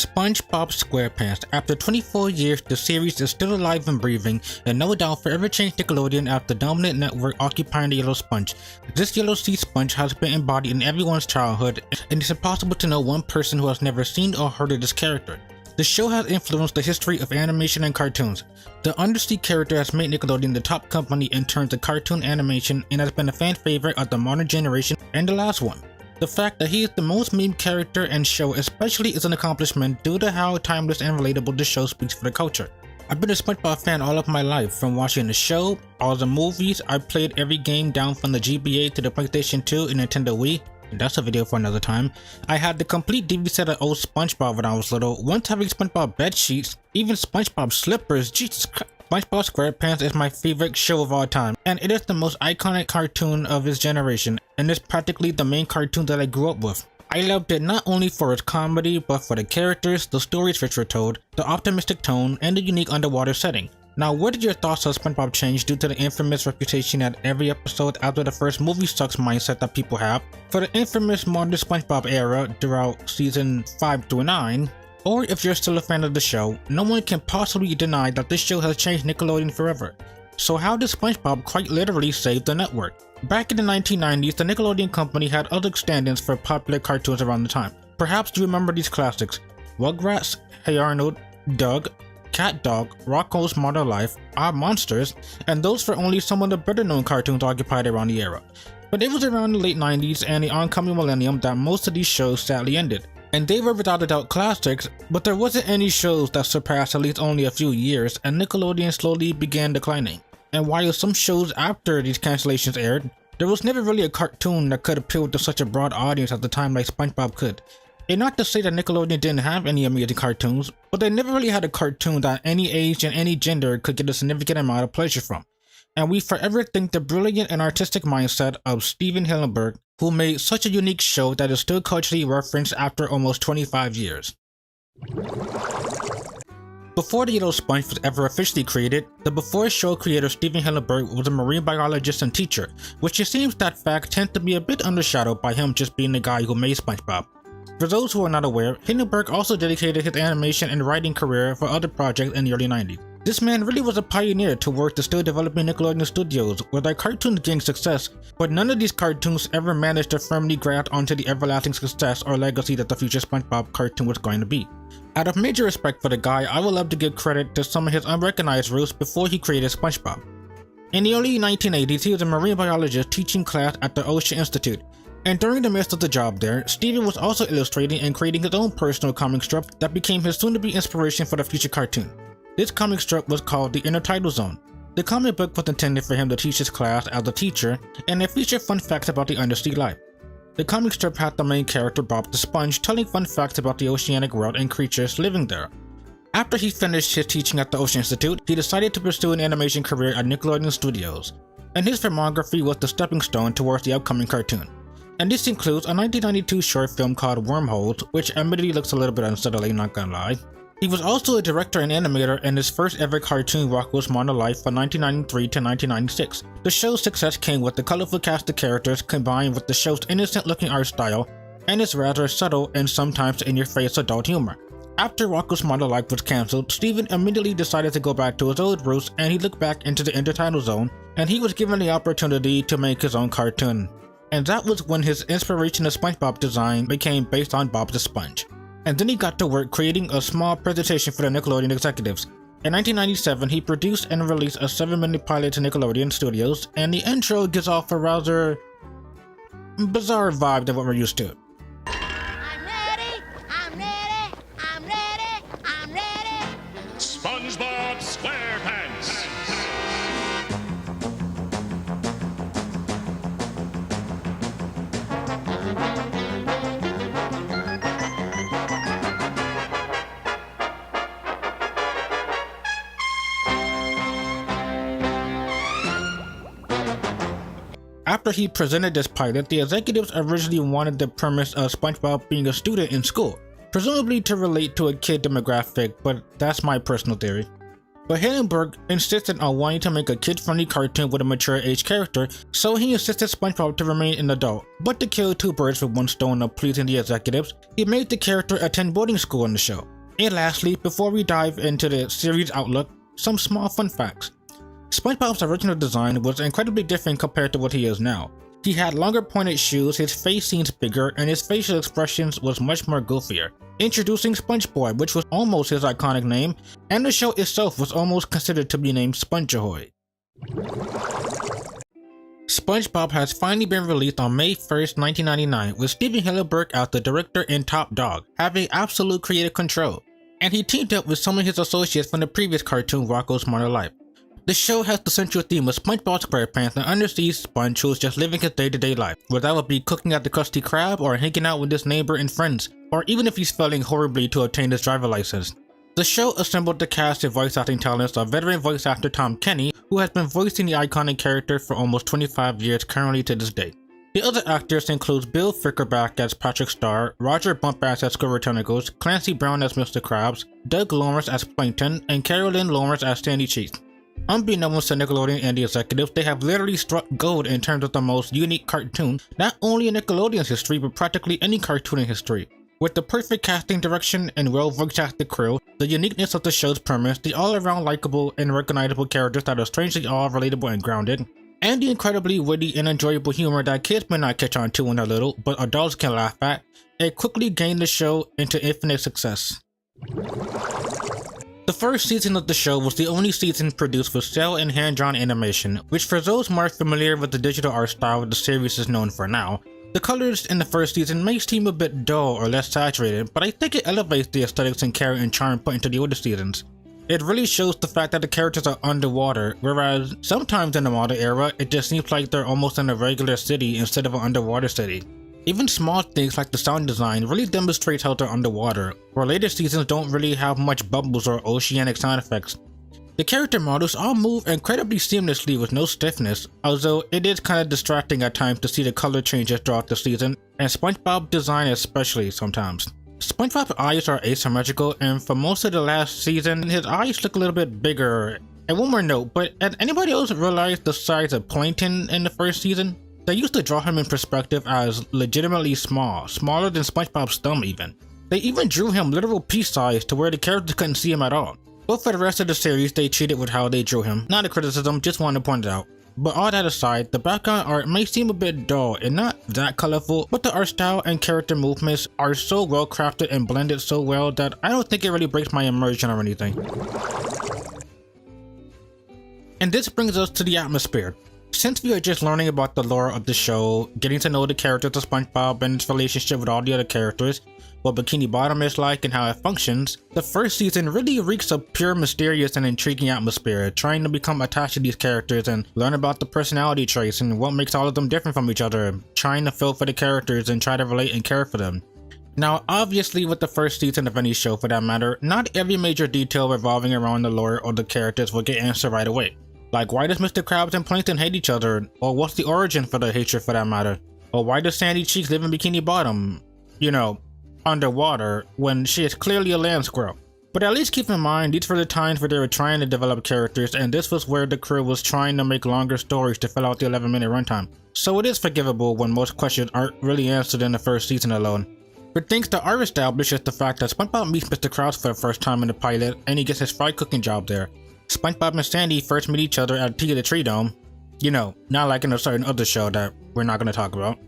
Spongebob Squarepants. After 24 years, the series is still alive and breathing, and no doubt forever changed Nickelodeon after the dominant network occupying the yellow sponge. This yellow sea sponge has been embodied in everyone's childhood, and it's impossible to know one person who has never seen or heard of this character. The show has influenced the history of animation and cartoons. The undersea character has made Nickelodeon the top company in terms of cartoon animation and has been a fan favorite of the modern generation and the last one. The fact that he is the most memed character and show especially is an accomplishment due to how timeless and relatable the show speaks for the culture. I've been a Spongebob fan all of my life, from watching the show, all the movies. I played every game down from the GBA to the PlayStation 2 and Nintendo Wii. That's a video for another time. I had the complete DVD set of old Spongebob when I was little, once having Spongebob bed sheets, even Spongebob slippers. Jesus Christ. Spongebob Squarepants is my favorite show of all time, and it is the most iconic cartoon of its generation, and it's practically the main cartoon that I grew up with. I loved it not only for its comedy, but for the characters, the stories which were told, the optimistic tone, and the unique underwater setting. Now, where did your thoughts on SpongeBob change due to the infamous reputation that every episode after the first movie sucks mindset that people have? For the infamous modern SpongeBob era throughout season 5 through 9, or if you're still a fan of the show, no one can possibly deny that this show has changed Nickelodeon forever. So how did SpongeBob quite literally save the network? Back in the 1990s, the Nickelodeon company had other stand-ins for popular cartoons around the time. Perhaps you remember these classics: Rugrats, Hey Arnold, Doug, Cat Dog, Rocko's Modern Life, Our Monsters, and those were only some of the better-known cartoons occupied around the era. But it was around the late 90s and the oncoming millennium that most of these shows sadly ended. And they were without a doubt classics, but there wasn't any shows that surpassed at least only a few years, and Nickelodeon slowly began declining. And while some shows after these cancellations aired, there was never really a cartoon that could appeal to such a broad audience at the time like SpongeBob could. And not to say that Nickelodeon didn't have any amazing cartoons, but they never really had a cartoon that any age and any gender could get a significant amount of pleasure from. And we forever thank the brilliant and artistic mindset of Stephen Hillenburg, who made such a unique show that is still culturally referenced after almost 25 years. Before the Yellow Sponge was ever officially created, the before show creator Stephen Hillenburg was a marine biologist and teacher, which it seems that fact tends to be a bit undershadowed by him just being the guy who made SpongeBob. For those who are not aware, Hillenburg also dedicated his animation and writing career for other projects in the early 90s. This man really was a pioneer to work the still developing Nickelodeon studios, where their cartoons gained success, but none of these cartoons ever managed to firmly grasp onto the everlasting success or legacy that the future SpongeBob cartoon was going to be. Out of major respect for the guy, I would love to give credit to some of his unrecognized roots before he created SpongeBob. In the early 1980s, he was a marine biologist teaching class at the Ocean Institute, and during the midst of the job there, Stephen was also illustrating and creating his own personal comic strip that became his soon-to-be inspiration for the future cartoon. This comic strip was called The Intertidal Zone. The comic book was intended for him to teach his class as a teacher, and it featured fun facts about the undersea life. The comic strip had the main character Bob the Sponge telling fun facts about the oceanic world and creatures living there. After he finished his teaching at the Ocean Institute, he decided to pursue an animation career at Nickelodeon Studios, and his filmography was the stepping stone towards the upcoming cartoon. And this includes a 1992 short film called Wormholes, which admittedly looks a little bit unsettling, not gonna lie. He was also a director and animator in his first ever cartoon Rocko's Modern Life from 1993 to 1996. The show's success came with the colorful cast of characters combined with the show's innocent looking art style and its rather subtle and sometimes in-your-face adult humor. After Rocko's Modern Life was cancelled, Stephen immediately decided to go back to his old roots, and he looked back into the Intertidal Zone, and he was given the opportunity to make his own cartoon. And that was when his inspiration of SpongeBob design became based on Bob the Sponge. And then he got to work creating a small presentation for the Nickelodeon executives. In 1997, he produced and released a 7-minute pilot to Nickelodeon Studios, and the intro gives off a rather bizarre vibe than what we're used to. I'm ready, I'm ready, I'm ready, I'm ready. SpongeBob Squarepants. After he presented this pilot, the executives originally wanted the premise of SpongeBob being a student in school, presumably to relate to a kid demographic, but that's my personal theory. But Hillenburg insisted on wanting to make a kid-friendly cartoon with a mature age character, so he insisted SpongeBob to remain an adult. But to kill two birds with one stone of pleasing the executives, he made the character attend boarding school in the show. And lastly, before we dive into the series outlook, some small fun facts. SpongeBob's original design was incredibly different compared to what he is now. He had longer pointed shoes, his face seems bigger, and his facial expressions was much more goofier. Introducing Spongebob, which was almost his iconic name, and the show itself was almost considered to be named Spongeahoy. Spongebob has finally been released on May 1st, 1999, with Steven Hillenburg as the director and top dog, having absolute creative control. And he teamed up with some of his associates from the previous cartoon Rocko's Modern Life. The show has the central theme of SpongeBob SquarePants, an undersea sponge who is just living his day-to-day life, whether that would be cooking at the Krusty Krab or hanging out with his neighbor and friends, or even if he's failing horribly to obtain his driver license. The show assembled the cast and voice acting talents of veteran voice actor Tom Kenny, who has been voicing the iconic character for almost 25 years currently to this day. The other actors include Bill Frickerback as Patrick Star, Roger Bumpass as Squirrel Tentacles, Clancy Brown as Mr. Krabs, Doug Lawrence as Plankton, and Carolyn Lawrence as Sandy Cheeks. Unbeknownst to Nickelodeon and the executives, they have literally struck gold in terms of the most unique cartoon, not only in Nickelodeon's history, but practically any cartoon in history. With the perfect casting direction and well voice acted crew, the uniqueness of the show's premise, the all-around likable and recognizable characters that are strangely all relatable and grounded, and the incredibly witty and enjoyable humor that kids may not catch on to when they're little, but adults can laugh at, it quickly gained the show into infinite success. The first season of the show was the only season produced with cel and hand-drawn animation, which for those more familiar with the digital art style the series is known for now, the colors in the first season may seem a bit dull or less saturated, but I think it elevates the aesthetics and care and charm put into the older seasons. It really shows the fact that the characters are underwater, whereas sometimes in the modern era, it just seems like they're almost in a regular city instead of an underwater city. Even small things like the sound design really demonstrates how they're underwater, where later seasons don't really have much bubbles or oceanic sound effects. The character models all move incredibly seamlessly with no stiffness, although it is kinda distracting at times to see the color changes throughout the season, and SpongeBob's design especially sometimes. SpongeBob's eyes are asymmetrical, and for most of the last season, his eyes look a little bit bigger. And one more note, but has anybody else realized the size of Plankton in the first season? They used to draw him in perspective as legitimately small, smaller than SpongeBob's thumb even. They even drew him literal pea-size to where the characters couldn't see him at all. But for the rest of the series, they cheated with how they drew him. Not a criticism, just wanted to point it out. But all that aside, the background art may seem a bit dull and not that colorful, but the art style and character movements are so well crafted and blended so well that I don't think it really breaks my immersion or anything. And this brings us to the atmosphere. Since we are just learning about the lore of the show, getting to know the characters of SpongeBob and its relationship with all the other characters, what Bikini Bottom is like and how it functions, the first season really reeks of pure mysterious and intriguing atmosphere, trying to become attached to these characters and learn about the personality traits and what makes all of them different from each other, trying to feel for the characters and try to relate and care for them. Now, obviously with the first season of any show for that matter, not every major detail revolving around the lore or the characters will get answered right away. Like, why does Mr. Krabs and Plankton hate each other? Or what's the origin for their hatred for that matter? Or why does Sandy Cheeks live in Bikini Bottom? You know, underwater, when she is clearly a land squirrel. But at least keep in mind, these were the times where they were trying to develop characters, and this was where the crew was trying to make longer stories to fill out the 11-minute runtime. So it is forgivable when most questions aren't really answered in the first season alone. But things that are established is the fact that SpongeBob meets Mr. Krabs for the first time in the pilot, and he gets his fried cooking job there. SpongeBob and Sandy first meet each other at Peak of the Tree Dome. You know, not like in a certain other show that we're not going to talk about.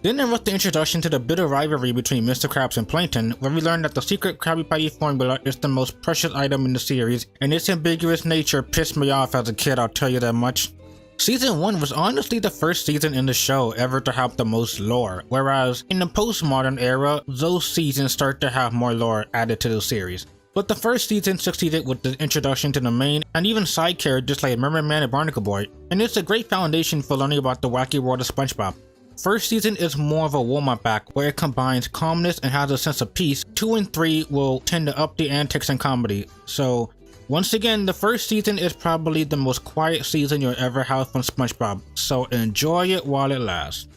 Then there was the introduction to the bitter rivalry between Mr. Krabs and Plankton, where we learned that the secret Krabby Patty formula is the most precious item in the series, and its ambiguous nature pissed me off as a kid, I'll tell you that much. Season 1 was honestly the first season in the show ever to have the most lore, whereas in the postmodern era, those seasons start to have more lore added to the series. But the first season succeeded with the introduction to the main and even side characters like Mermaid Man and Barnacle Boy, and it's a great foundation for learning about the wacky world of SpongeBob. First season is more of a warm-up back where it combines calmness and has a sense of peace. 2 and 3 will tend to up the antics and comedy. So once again, the first season is probably the most quiet season you'll ever have from SpongeBob, so enjoy it while it lasts.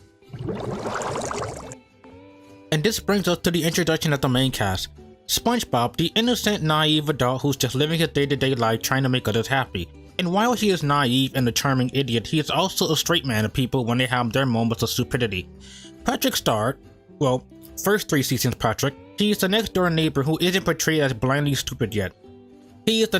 And this brings us to the introduction of the main cast. Spongebob, the innocent, naive adult who's just living his day-to-day life trying to make others happy. And while he is naive and a charming idiot, he is also a straight man to people when they have their moments of stupidity. Patrick Star, well, first 3 seasons Patrick, he is the next door neighbor who isn't portrayed as blindly stupid yet. He is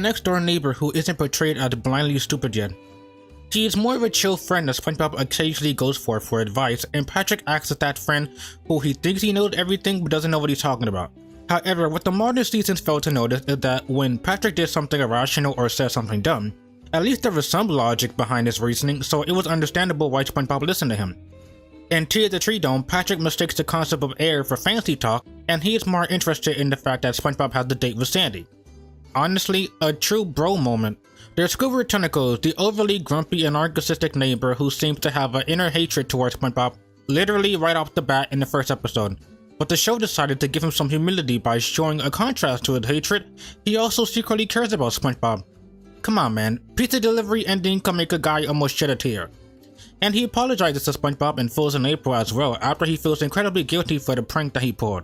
more of a chill friend that SpongeBob occasionally goes for advice, and Patrick acts as that friend who he thinks he knows everything but doesn't know what he's talking about. However, what the modern seasons failed to notice is that when Patrick did something irrational or said something dumb, at least there was some logic behind his reasoning, so it was understandable why SpongeBob listened to him. In Tear the Tree Dome, Patrick mistakes the concept of air for fancy talk, and he is more interested in the fact that SpongeBob has the date with Sandy. Honestly, a true bro moment. There's Squidward Tentacles, the overly grumpy and narcissistic neighbor who seems to have an inner hatred towards SpongeBob, literally right off the bat in the first episode. But the show decided to give him some humility by showing a contrast to his hatred. He also secretly cares about SpongeBob. Come on man, pizza delivery ending can make a guy almost shed a tear. And he apologizes to SpongeBob in full in April as well after he feels incredibly guilty for the prank that he pulled.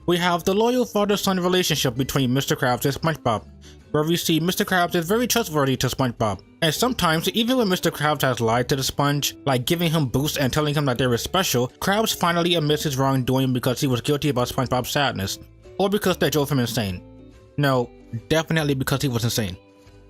We have the loyal father-son relationship between Mr. Krabs and SpongeBob, where we see Mr. Krabs is very trustworthy to SpongeBob. And sometimes, even when Mr. Krabs has lied to the Sponge, like giving him boosts and telling him that they were special, Krabs finally admits his wrongdoing because he was guilty about SpongeBob's sadness. Or because they drove him insane. No, definitely because he was insane.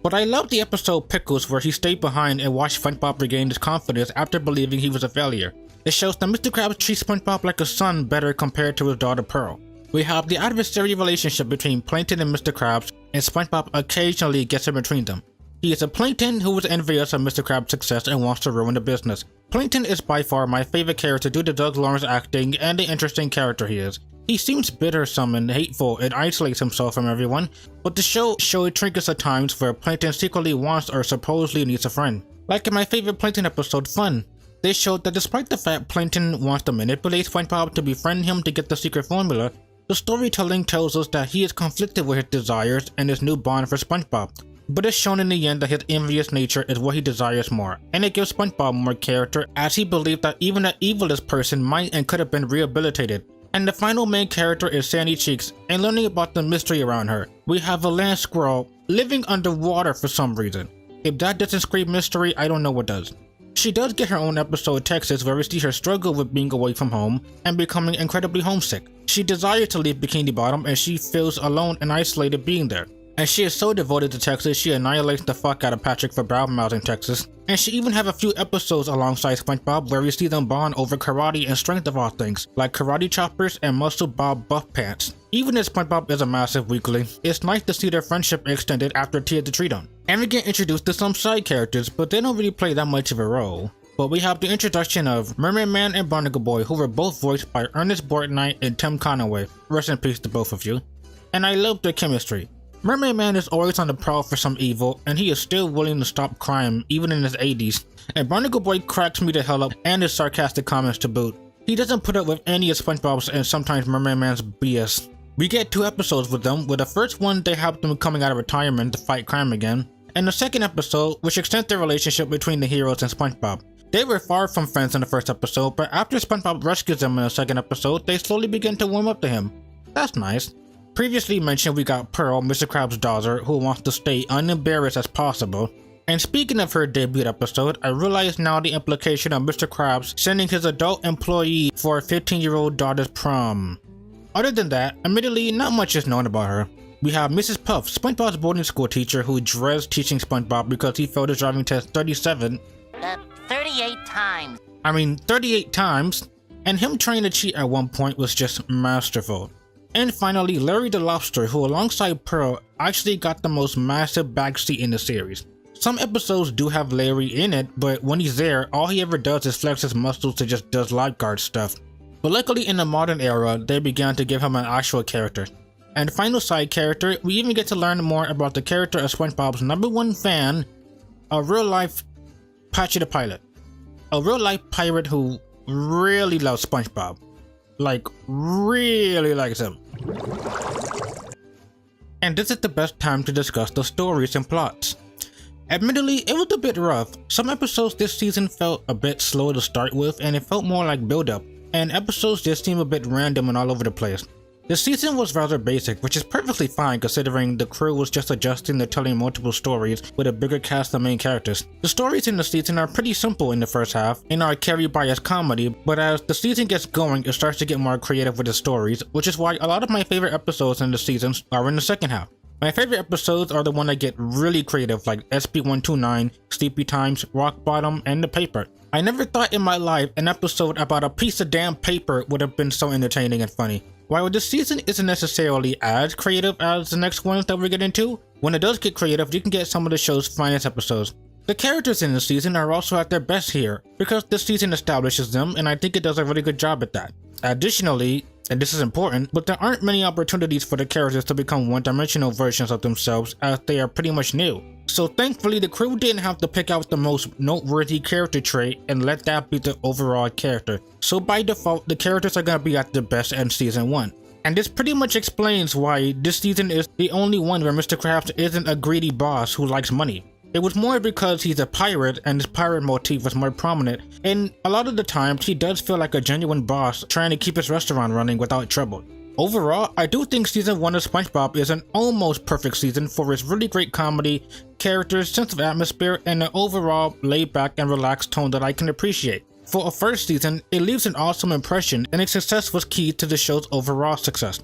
But I love the episode Pickles where he stayed behind and watched SpongeBob regain his confidence after believing he was a failure. It shows that Mr. Krabs treats SpongeBob like a son better compared to his daughter Pearl. We have the adversary relationship between Plankton and Mr. Krabs, and SpongeBob occasionally gets in between them. He is a Plankton who is envious of Mr. Krabs' success and wants to ruin the business. Plankton is by far my favorite character due to Doug Lawrence acting and the interesting character he is. He seems bittersome and hateful and isolates himself from everyone, but the show showed trinkets at times where Plankton secretly wants or supposedly needs a friend. Like in my favorite Plankton episode, Fun. They showed that despite the fact Plankton wants to manipulate SpongeBob to befriend him to get the secret formula, the storytelling tells us that he is conflicted with his desires and his new bond for SpongeBob. But it's shown in the end that his envious nature is what he desires more, and it gives SpongeBob more character as he believed that even the evilest person might and could have been rehabilitated. And the final main character is Sandy Cheeks, and learning about the mystery around her. We have a land squirrel living underwater for some reason. If that doesn't scream mystery, I don't know what does. She does get her own episode Texas where we see her struggle with being away from home and becoming incredibly homesick. She desires to leave Bikini Bottom and she feels alone and isolated being there. And she is so devoted to Texas, she annihilates the fuck out of Patrick for badmouthing Texas. And she even have a few episodes alongside SpongeBob where we see them bond over karate and strength of all things, like Karate Choppers and Muscle Bob Buff Pants. Even if SpongeBob is a massive weakling, it's nice to see their friendship extended after Tear the Tree Dome. And we get introduced to some side characters, but they don't really play that much of a role. But we have the introduction of Mermaid Man and Barnacle Boy, who were both voiced by Ernest Borgnine and Tim Conaway. Rest in peace to both of you. And I love their chemistry. Mermaid Man is always on the prowl for some evil, and he is still willing to stop crime even in his 80s. And Barnacle Boy cracks me the hell up and his sarcastic comments to boot. He doesn't put up with any of SpongeBob's and sometimes Mermaid Man's BS. We get 2 episodes with them, with the first one they have them coming out of retirement to fight crime again, and the second episode which extends the relationship between the heroes and SpongeBob. They were far from friends in the first episode, but after SpongeBob rescues them in the second episode, they slowly begin to warm up to him. That's nice. Previously mentioned, we got Pearl, Mr. Krabs' daughter, who wants to stay unembarrassed as possible. And speaking of her debut episode, I realize now the implication of Mr. Krabs sending his adult employee for a 15-year-old daughter's prom. Other than that, admittedly, not much is known about her. We have Mrs. Puff, SpongeBob's boarding school teacher who dreads teaching SpongeBob because he failed his driving test 38 times. 38 times, and him trying to cheat at one point was just masterful. And finally, Larry the Lobster, who alongside Pearl actually got the most massive backseat in the series. Some episodes do have Larry in it, but when he's there, all he ever does is flex his muscles to just does lifeguard stuff. But luckily in the modern era, they began to give him an actual character. And final side character, we even get to learn more about the character of SpongeBob's #1 fan, a real-life Patchy the Pilot. A real-life pirate who really loves SpongeBob. Like, really likes him. And this is the best time to discuss the stories and plots. Admittedly, it was a bit rough. Some episodes this season felt a bit slow to start with, and it felt more like build-up. And episodes just seem a bit random and all over the place. The season was rather basic, which is perfectly fine considering the crew was just adjusting to telling multiple stories with a bigger cast of main characters. The stories in the season are pretty simple in the first half and are carried by its comedy, but as the season gets going, it starts to get more creative with the stories, which is why a lot of my favorite episodes in the seasons are in the second half. My favorite episodes are the ones that get really creative, like SB129, Sleepy Times, Rock Bottom, and The Paper. I never thought in my life an episode about a piece of damn paper would have been so entertaining and funny. While this season isn't necessarily as creative as the next ones that we get into, when it does get creative, you can get some of the show's finest episodes. The characters in the season are also at their best here, because this season establishes them, and I think it does a really good job at that. Additionally, and this is important, but there aren't many opportunities for the characters to become one-dimensional versions of themselves as they are pretty much new. So thankfully the crew didn't have to pick out the most noteworthy character trait and let that be the overall character. So by default, the characters are gonna be at their best in season 1. And this pretty much explains why this season is the only one where Mr. Krabs isn't a greedy boss who likes money. It was more because he's a pirate and his pirate motif was more prominent, and a lot of the times he does feel like a genuine boss trying to keep his restaurant running without trouble. Overall, I do think season 1 of Spongebob is an almost perfect season for its really great comedy, characters, sense of atmosphere, and an overall laid back and relaxed tone that I can appreciate. For a first season, it leaves an awesome impression, and its success was key to the show's overall success.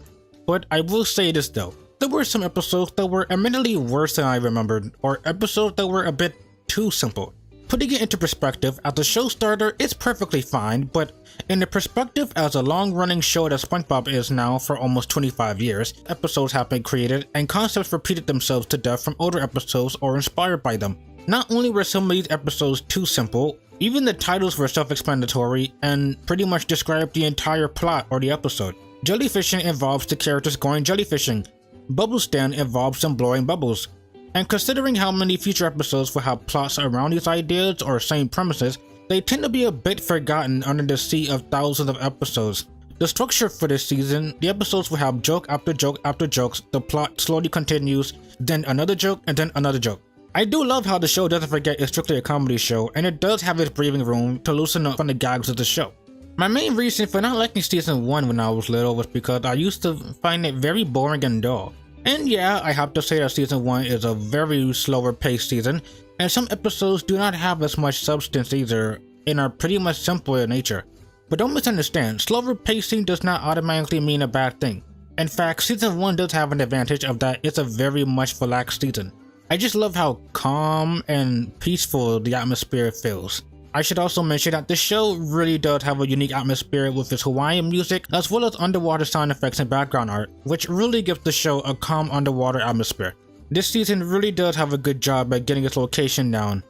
But I will say this though, there were some episodes that were admittedly worse than I remembered, or episodes that were a bit too simple. Putting it into perspective, as a show starter, it's perfectly fine, but in the perspective as a long-running show that SpongeBob is now for almost 25 years, episodes have been created and concepts repeated themselves to death from older episodes or inspired by them. Not only were some of these episodes too simple, even the titles were self-explanatory and pretty much described the entire plot or the episode. Jellyfishing involves the characters going jellyfishing. Bubble Stand involves them blowing bubbles. And considering how many future episodes will have plots around these ideas or same premises, they tend to be a bit forgotten under the sea of thousands of episodes. The structure for this season, the episodes will have joke after joke after jokes, the plot slowly continues, then another joke and then another joke. I do love how the show doesn't forget it's strictly a comedy show, and it does have its breathing room to loosen up from the gags of the show. My main reason for not liking season 1 when I was little was because I used to find it very boring and dull. And yeah, I have to say that season 1 is a very slower paced season, and some episodes do not have as much substance either, and are pretty much simple in nature. But don't misunderstand, slower pacing does not automatically mean a bad thing. In fact, season 1 does have an advantage of that it's a very much relaxed season. I just love how calm and peaceful the atmosphere feels. I should also mention that the show really does have a unique atmosphere with its Hawaiian music as well as underwater sound effects and background art, which really gives the show a calm underwater atmosphere. This season really does have a good job at getting its location down.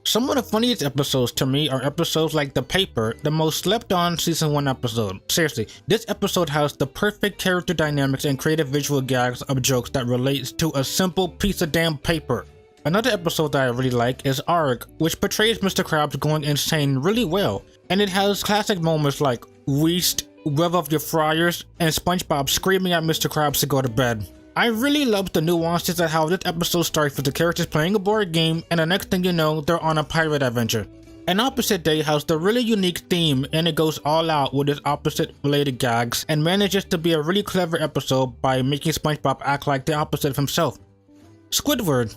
Some of the funniest episodes to me are episodes like The Paper, the most slept on season 1 episode. Seriously, this episode has the perfect character dynamics and creative visual gags of jokes that relates to a simple piece of damn paper. Another episode that I really like is Arg, which portrays Mr. Krabs going insane really well, and it has classic moments like Weast, rev up your fryers, and SpongeBob screaming at Mr. Krabs to go to bed. I really love the nuances of how this episode starts with the characters playing a board game, and the next thing you know, they're on a pirate adventure. An Opposite Day has the really unique theme, and it goes all out with its opposite related gags, and manages to be a really clever episode by making SpongeBob act like the opposite of himself. Squidward.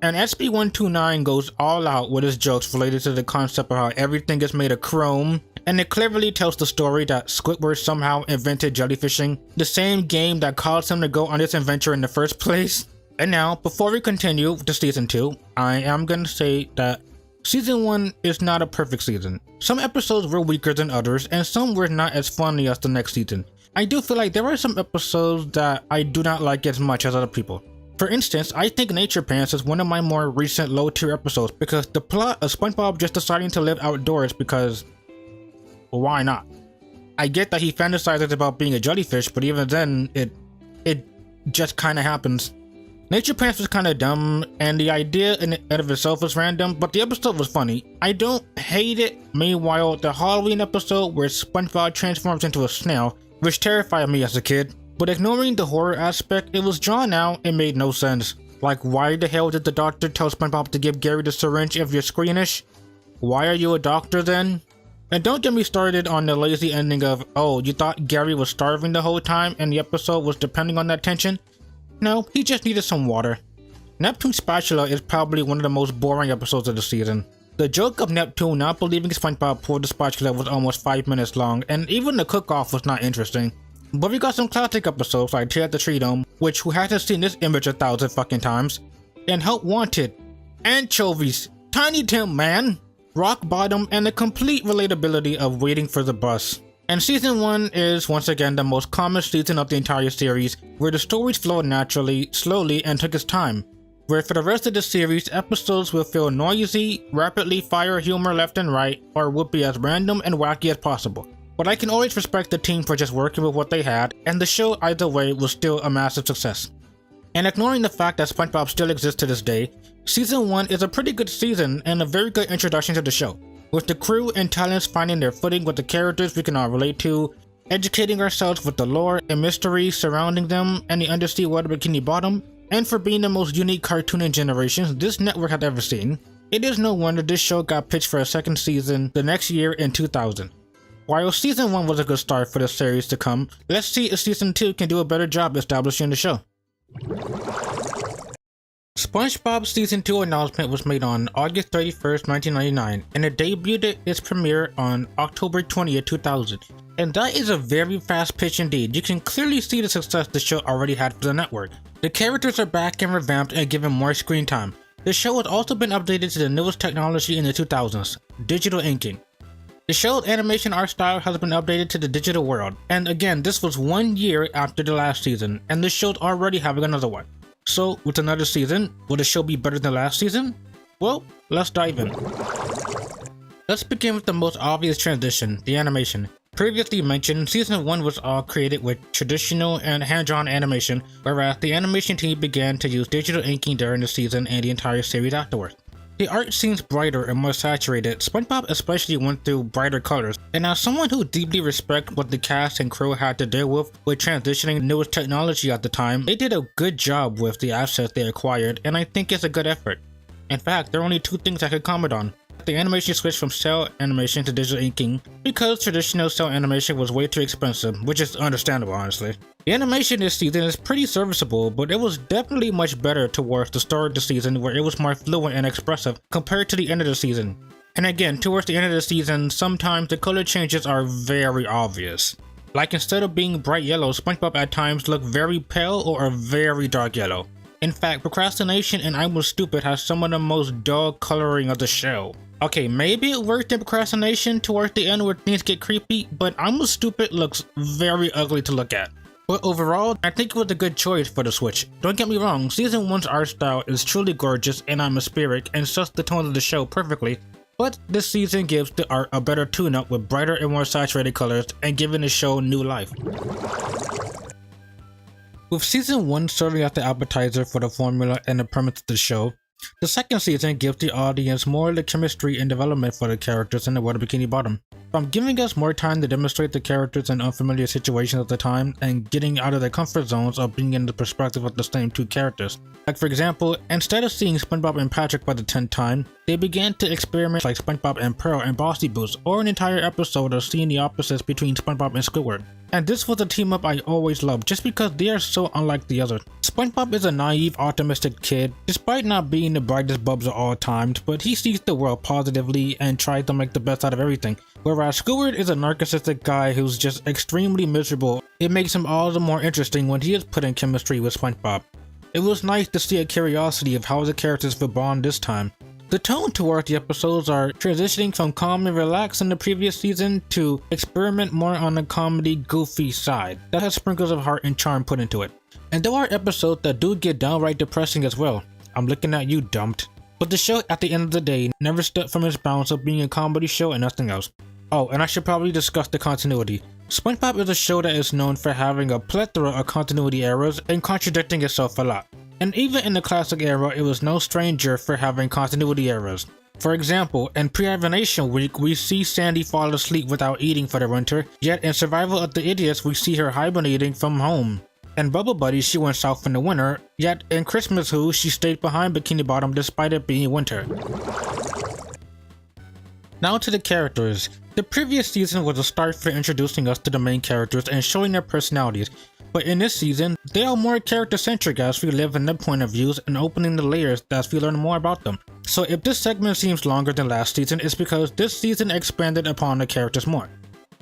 And SB129 goes all out with his jokes related to the concept of how everything is made of chrome, and it cleverly tells the story that Squidward somehow invented jellyfishing, the same game that caused him to go on this adventure in the first place. And now, before we continue to season 2, I am gonna say that season 1 is not a perfect season. Some episodes were weaker than others, and some were not as funny as the next season. I do feel like there are some episodes that I do not like as much as other people. For instance, I think Nature Pants is one of my more recent low-tier episodes because the plot of SpongeBob just deciding to live outdoors because, well, why not? I get that he fantasizes about being a jellyfish, but even then, it just kinda happens. Nature Pants was kinda dumb, and the idea in and of itself was random, but the episode was funny. I don't hate it. Meanwhile, the Halloween episode where SpongeBob transforms into a snail, which terrified me as a kid. But ignoring the horror aspect, it was drawn out and made no sense. Like, why the hell did the doctor tell SpongeBob to give Gary the syringe if you're squeamish? Why are you a doctor then? And don't get me started on the lazy ending of, oh, you thought Gary was starving the whole time and the episode was depending on that tension? No, he just needed some water. Neptune's spatula is probably one of the most boring episodes of the season. The joke of Neptune not believing SpongeBob poured the spatula was almost 5 minutes long, and even the cook-off was not interesting. But we got some classic episodes like Tear at the Tree Dome, which who hasn't seen this image 1,000 fucking times, and Help Wanted, Anchovies, Tiny Tim Man, Rock Bottom, and the complete relatability of Waiting for the Bus. And season 1 is once again the most common season of the entire series, where the stories flowed naturally, slowly, and took its time. Where for the rest of the series, episodes will feel noisy, rapidly fire humor left and right, or would be as random and wacky as possible. But I can always respect the team for just working with what they had, and the show either way was still a massive success. And ignoring the fact that SpongeBob still exists to this day, season 1 is a pretty good season and a very good introduction to the show, with the crew and talents finding their footing with the characters we can all relate to, educating ourselves with the lore and mystery surrounding them and the undersea water Bikini Bottom, and for being the most unique cartoon in generations this network had ever seen. It is no wonder this show got pitched for a second season the next year in 2000. While season 1 was a good start for the series to come, let's see if season 2 can do a better job establishing the show. SpongeBob Season 2 announcement was made on August 31st, 1999, and it debuted its premiere on October 20th, 2000. And that is a very fast pitch indeed. You can clearly see the success the show already had for the network. The characters are back and revamped and given more screen time. The show has also been updated to the newest technology in the 2000s, digital inking. The show's animation art style has been updated to the digital world, and again, this was 1 year after the last season, and the show's already having another one. So, with another season, will the show be better than last season? Well, let's dive in. Let's begin with the most obvious transition, the animation. Previously mentioned, season 1 was all created with traditional and hand-drawn animation, whereas the animation team began to use digital inking during the season and the entire series afterwards. The art seems brighter and more saturated. SpongeBob especially went through brighter colors, and as someone who deeply respects what the cast and crew had to deal with transitioning newest technology at the time, they did a good job with the assets they acquired, and I think it's a good effort. In fact, there are only two things I could comment on. The animation switched from cell animation to digital inking because traditional cell animation was way too expensive, which is understandable honestly. The animation this season is pretty serviceable, but it was definitely much better towards the start of the season where it was more fluent and expressive compared to the end of the season. And again, towards the end of the season, sometimes the color changes are very obvious. Like instead of being bright yellow, SpongeBob at times looked very pale or a very dark yellow. In fact, Procrastination and I Was Stupid has some of the most dull coloring of the show. Okay, maybe it worked in Procrastination towards the end where things get creepy, but I Was Stupid looks very ugly to look at. But overall, I think it was a good choice for the switch. Don't get me wrong, season 1's art style is truly gorgeous and atmospheric and sets the tone of the show perfectly, but this season gives the art a better tune-up with brighter and more saturated colors and giving the show new life. With season 1 serving as the appetizer for the formula and the premise of the show, the second season gives the audience more of the chemistry and development for the characters in the Water Bikini Bottom. From giving us more time to demonstrate the characters in unfamiliar situations at the time and getting out of their comfort zones of being in the perspective of the same two characters. Like for example, instead of seeing SpongeBob and Patrick for the 10th time, they began to experiment like SpongeBob and Pearl and Bossy Boots, or an entire episode of seeing the opposites between SpongeBob and Squidward. And this was a team up I always loved just because they are so unlike the others. SpongeBob is a naive, optimistic kid, despite not being the brightest bulbs of all times, but he sees the world positively and tries to make the best out of everything. Whereas Squidward is a narcissistic guy who's just extremely miserable. It makes him all the more interesting when he is put in chemistry with SpongeBob. It was nice to see a curiosity of how the characters would bond this time. The tone towards the episodes are transitioning from calm and relaxed in the previous season to experiment more on the comedy goofy side that has sprinkles of heart and charm put into it. And there are episodes that do get downright depressing as well. I'm looking at you, Dumped. But the show at the end of the day never stepped from its bounds of being a comedy show and nothing else. Oh, and I should probably discuss the continuity. SpongeBob is a show that is known for having a plethora of continuity errors and contradicting itself a lot. And even in the classic era, it was no stranger for having continuity errors. For example, in Pre-Hibernation Week, we see Sandy fall asleep without eating for the winter, yet in Survival of the Idiots, we see her hibernating from home. In Bubble Buddy, she went south in the winter, yet in Christmas Who, she stayed behind Bikini Bottom despite it being winter. Now to the characters. The previous season was a start for introducing us to the main characters and showing their personalities, but in this season, they are more character-centric as we live in their point of views and opening the layers as we learn more about them. So if this segment seems longer than last season, it's because this season expanded upon the characters more.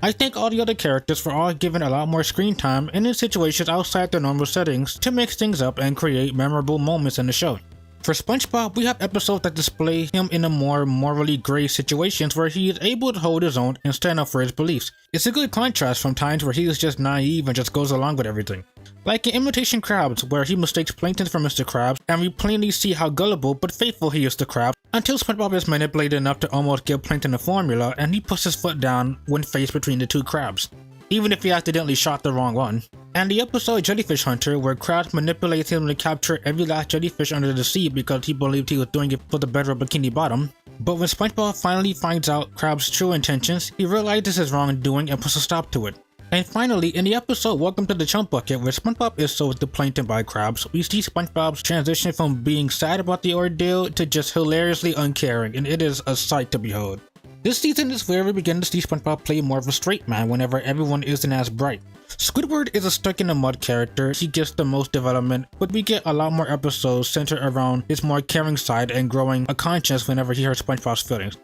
I think all the other characters were all given a lot more screen time and in situations outside their normal settings to mix things up and create memorable moments in the show. For Spongebob, we have episodes that display him in a more morally gray situations where he is able to hold his own and stand up for his beliefs. It's a good contrast from times where he is just naive and just goes along with everything. Like in Imitation Crabs, where he mistakes Plankton for Mr. Krabs, and we plainly see how gullible but faithful he is to Krabs, until Spongebob is manipulated enough to almost give Plankton a formula and he puts his foot down when faced between the two crabs, even if he accidentally shot the wrong one. And the episode Jellyfish Hunter, where Krabs manipulates him to capture every last jellyfish under the sea because he believed he was doing it for the better of Bikini Bottom. But when Spongebob finally finds out Krabs' true intentions, he realizes his wrongdoing and puts a stop to it. And finally, in the episode Welcome to the Chump Bucket, where Spongebob is sold to Plankton by Krabs, we see Spongebob's transition from being sad about the ordeal to just hilariously uncaring, and it is a sight to behold. This season is where we begin to see Spongebob play more of a straight man whenever everyone isn't as bright. Squidward is a stuck-in-the-mud character. He gets the most development, but we get a lot more episodes centered around his more caring side and growing a conscience whenever he hurts Spongebob's feelings.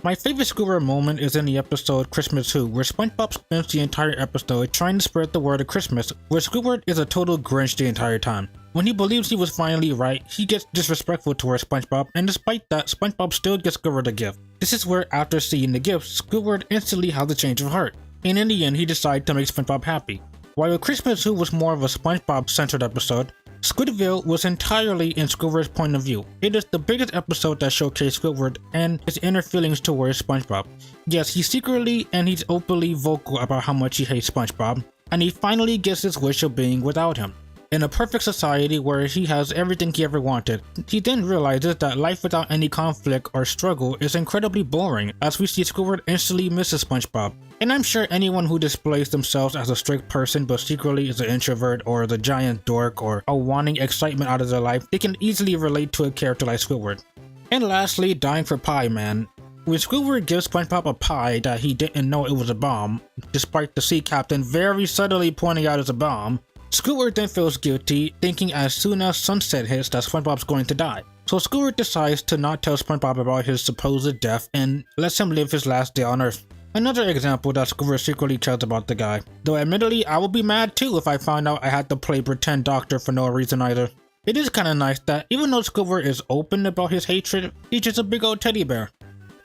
My favorite Squidward moment is in the episode Christmas Who, where Spongebob spends the entire episode trying to spread the word of Christmas, where Squidward is a total Grinch the entire time. When he believes he was finally right, he gets disrespectful towards Spongebob, and despite that, Spongebob still gets Squidward a gift. This is where, after seeing the gift, Squidward instantly has a change of heart, and in the end he decides to make Spongebob happy. While Christmas Who was more of a Spongebob-centered episode, Squidville was entirely in Squidward's point of view. It is the biggest episode that showcased Squidward and his inner feelings towards SpongeBob. Yes, he's secretly and he's openly vocal about how much he hates SpongeBob, and he finally gets his wish of being without him. In a perfect society where he has everything he ever wanted, he then realizes that life without any conflict or struggle is incredibly boring, as we see Squidward instantly misses SpongeBob. And I'm sure anyone who displays themselves as a strict person but secretly is an introvert or the giant dork or a wanting excitement out of their life, they can easily relate to a character like Squidward. And lastly, Dying for Pie Man. When Squidward gives SpongeBob a pie that he didn't know it was a bomb, despite the sea captain very subtly pointing out it's a bomb, Squidward then feels guilty, thinking as soon as sunset hits that SpongeBob's going to die. So Squidward decides to not tell SpongeBob about his supposed death and lets him live his last day on Earth. Another example that Squidward secretly cares about the guy. Though admittedly, I would be mad too if I found out I had to play pretend doctor for no reason either. It is kinda nice that even though Squidward is open about his hatred, he's just a big old teddy bear.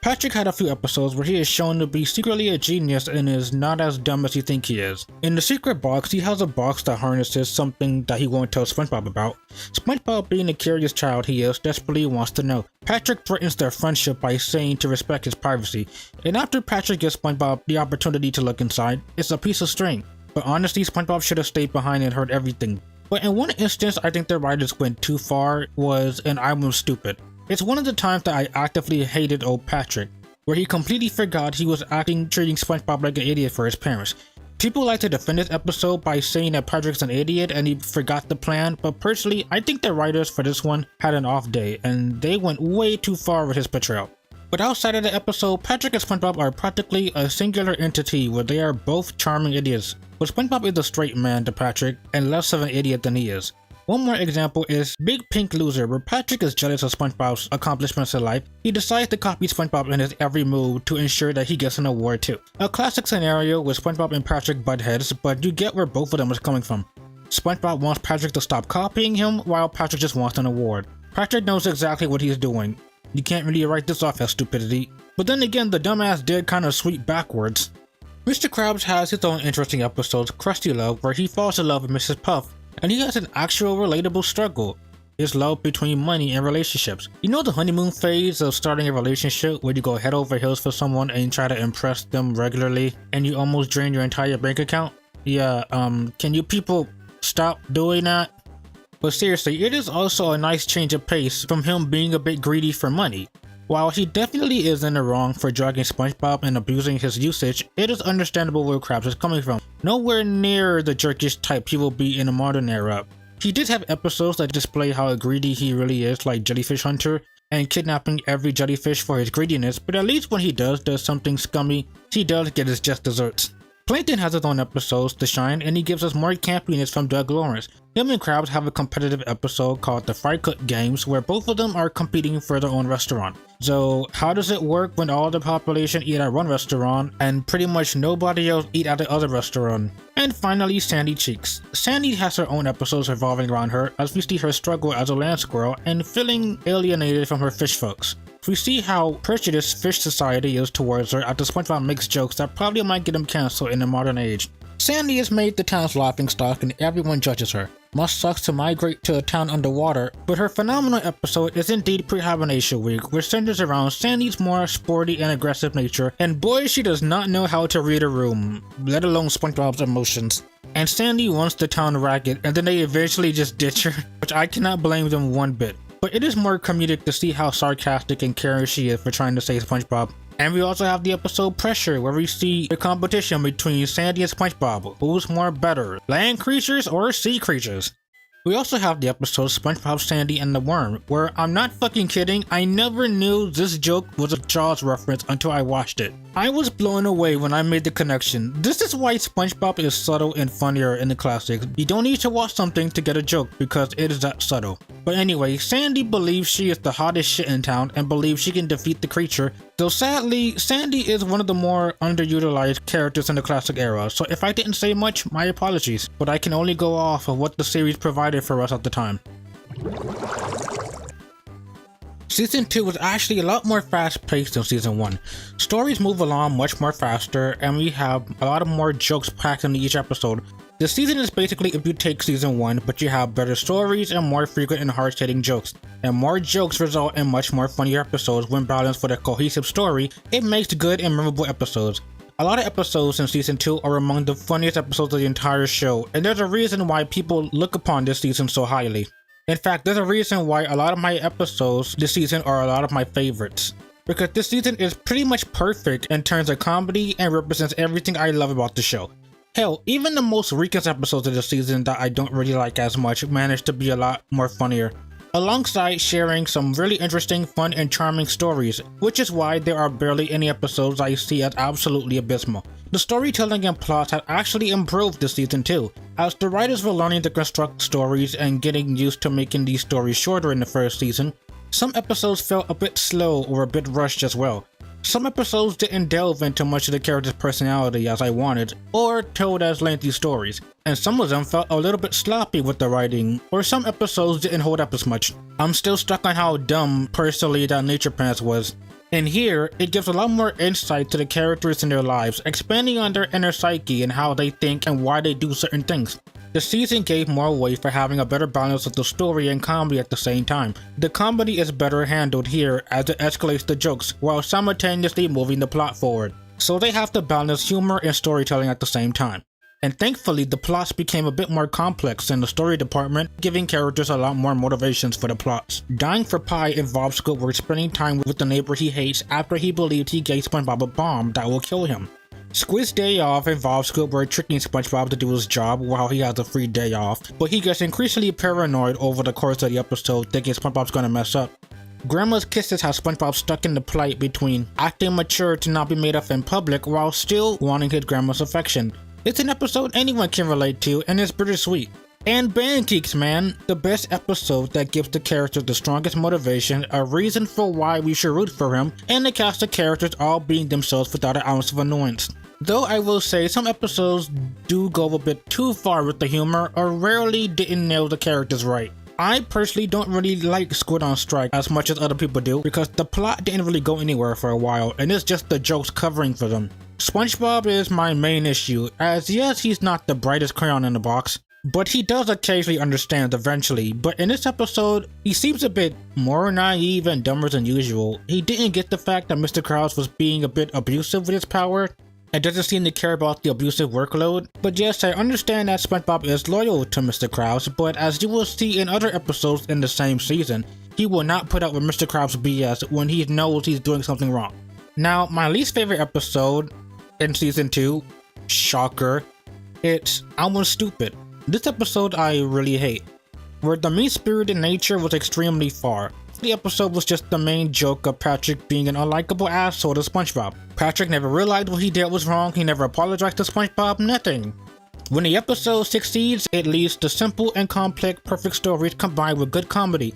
Patrick had a few episodes where he is shown to be secretly a genius and is not as dumb as you think he is. In the secret box, he has a box that harnesses something that he won't tell SpongeBob about. SpongeBob, being the curious child he is, desperately wants to know. Patrick threatens their friendship by saying to respect his privacy, and after Patrick gives SpongeBob the opportunity to look inside, it's a piece of string. But honestly, SpongeBob should have stayed behind and heard everything. But in one instance, I think the writers went too far was in I Was Stupid. It's one of the times that I actively hated old Patrick, where he completely forgot he was treating SpongeBob like an idiot for his parents. People like to defend this episode by saying that Patrick's an idiot and he forgot the plan, but personally, I think the writers for this one had an off day and they went way too far with his portrayal. But outside of the episode, Patrick and SpongeBob are practically a singular entity where they are both charming idiots, but SpongeBob is a straight man to Patrick and less of an idiot than he is. One more example is Big Pink Loser, where Patrick is jealous of SpongeBob's accomplishments in life. He decides to copy SpongeBob in his every move to ensure that he gets an award too. A classic scenario with SpongeBob and Patrick butt heads, but you get where both of them is coming from. SpongeBob wants Patrick to stop copying him, while Patrick just wants an award. Patrick knows exactly what he's doing. You can't really write this off as stupidity. But then again, the dumbass did kind of sweep backwards. Mr. Krabs has his own interesting episodes, Krusty Love, where he falls in love with Mrs. Puff. And he has an actual relatable struggle, his love between money and relationships. You know the honeymoon phase of starting a relationship where you go head over heels for someone and you try to impress them regularly and you almost drain your entire bank account? Yeah, can you people stop doing that? But seriously, it is also a nice change of pace from him being a bit greedy for money. While he definitely is in the wrong for drugging SpongeBob and abusing his usage, it is understandable where Krabs is coming from. Nowhere near the jerkish type he will be in a modern era. He did have episodes that display how greedy he really is, like Jellyfish Hunter, and kidnapping every jellyfish for his greediness, but at least when he does something scummy, he does get his just desserts. Plankton has his own episodes to shine, and he gives us more campiness from Doug Lawrence. Him and Krabs have a competitive episode called the Fry Cook Games, where both of them are competing for their own restaurant. So how does it work when all the population eat at one restaurant and pretty much nobody else eat at the other restaurant? And finally, Sandy Cheeks. Sandy has her own episodes revolving around her as we see her struggle as a land squirrel and feeling alienated from her fish folks. We see how prejudiced fish society is towards her after SpongeBob makes jokes that probably might get him cancelled in the modern age. Sandy is made the town's laughingstock and everyone judges her. Must sucks to migrate to a town underwater, but her phenomenal episode is indeed Pre-Hibernation Week, which centers around Sandy's more sporty and aggressive nature, and boy, she does not know how to read a room, let alone SpongeBob's emotions. And Sandy wants the town ragged, and then they eventually just ditch her, which I cannot blame them one bit. But it is more comedic to see how sarcastic and caring she is for trying to save SpongeBob. And we also have the episode Pressure, where we see the competition between Sandy and SpongeBob. Who's more better, land creatures or sea creatures? We also have the episode SpongeBob, Sandy, and the Worm, where I'm not fucking kidding, I never knew this joke was a Jaws reference until I watched it. I was blown away when I made the connection. This is why SpongeBob is subtle and funnier in the classics. You don't need to watch something to get a joke because it is that subtle. But anyway, Sandy believes she is the hottest shit in town and believes she can defeat the creature, though sadly, Sandy is one of the more underutilized characters in the classic era, so if I didn't say much, my apologies, but I can only go off of what the series provided for us at the time. Season 2 was actually a lot more fast-paced than Season 1. Stories move along much more faster, and we have a lot of more jokes packed into each episode. The season is basically if you take Season 1, but you have better stories and more frequent and hard-hitting jokes. And more jokes result in much more funnier episodes when balanced with a cohesive story. It makes good and memorable episodes. A lot of episodes in Season 2 are among the funniest episodes of the entire show, and there's a reason why people look upon this season so highly. In fact, there's a reason why a lot of my episodes this season are a lot of my favorites. Because this season is pretty much perfect in terms of comedy and represents everything I love about the show. Hell, even the most recent episodes of the season that I don't really like as much managed to be a lot more funnier, alongside sharing some really interesting, fun, and charming stories, which is why there are barely any episodes I see as absolutely abysmal. The storytelling and plots have actually improved this season too, as the writers were learning to construct stories and getting used to making these stories shorter in the first season. Some episodes felt a bit slow or a bit rushed as well. Some episodes didn't delve into much of the character's personality as I wanted, or told as lengthy stories, and some of them felt a little bit sloppy with the writing, or some episodes didn't hold up as much. I'm still stuck on how dumb, personally, that Nature Pants was. And here, it gives a lot more insight to the characters in their lives, expanding on their inner psyche and how they think and why they do certain things. The season gave more weight for having a better balance of the story and comedy at the same time. The comedy is better handled here as it escalates the jokes while simultaneously moving the plot forward. So they have to balance humor and storytelling at the same time. And thankfully, the plots became a bit more complex in the story department, giving characters a lot more motivations for the plots. Dying for Pie involves Squidward spending time with the neighbor he hates after he believed he gave SpongeBob a bomb that will kill him. Squid's Day Off involves Squidward tricking SpongeBob to do his job while he has a free day off, but he gets increasingly paranoid over the course of the episode, thinking SpongeBob's gonna mess up. Grandma's Kisses has SpongeBob stuck in the plight between acting mature to not be made up in public while still wanting his grandma's affection. It's an episode anyone can relate to, and it's bittersweet. And Band Geeks, man, the best episode that gives the character the strongest motivation, a reason for why we should root for him, and the cast of characters all being themselves without an ounce of annoyance. Though I will say some episodes do go a bit too far with the humor or rarely didn't nail the characters right. I personally don't really like Squid on Strike as much as other people do because the plot didn't really go anywhere for a while and it's just the jokes covering for them. Spongebob is my main issue, as yes, he's not the brightest crayon in the box, but he does occasionally understand eventually. But in this episode, he seems a bit more naive and dumber than usual. He didn't get the fact that Mr. Krabs was being a bit abusive with his power, and doesn't seem to care about the abusive workload. But yes, I understand that SpongeBob is loyal to Mr. Krabs, but as you will see in other episodes in the same season, he will not put up with Mr. Krabs' BS when he knows he's doing something wrong. Now, my least favorite episode in Season 2, shocker, it's Almost Stupid. This episode I really hate, where the mean-spirited nature was extremely far. The episode was just the main joke of Patrick being an unlikable asshole to Spongebob. Patrick never realized what he did was wrong, he never apologized to Spongebob, nothing. When the episode succeeds, it leads to simple and complex perfect stories combined with good comedy.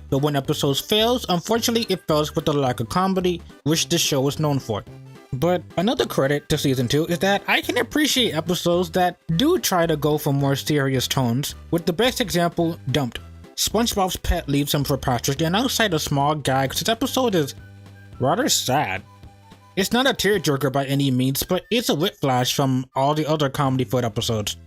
But when episodes fails, unfortunately it fails with the lack of comedy, which the show is known for. But another credit to season 2 is that I can appreciate episodes that do try to go for more serious tones, with the best example, Dumped. SpongeBob's pet leaves him for Patrick, and outside of small gags, this episode is rather sad. It's not a tearjerker by any means, but it's a whiplash from all the other comedy-filled episodes.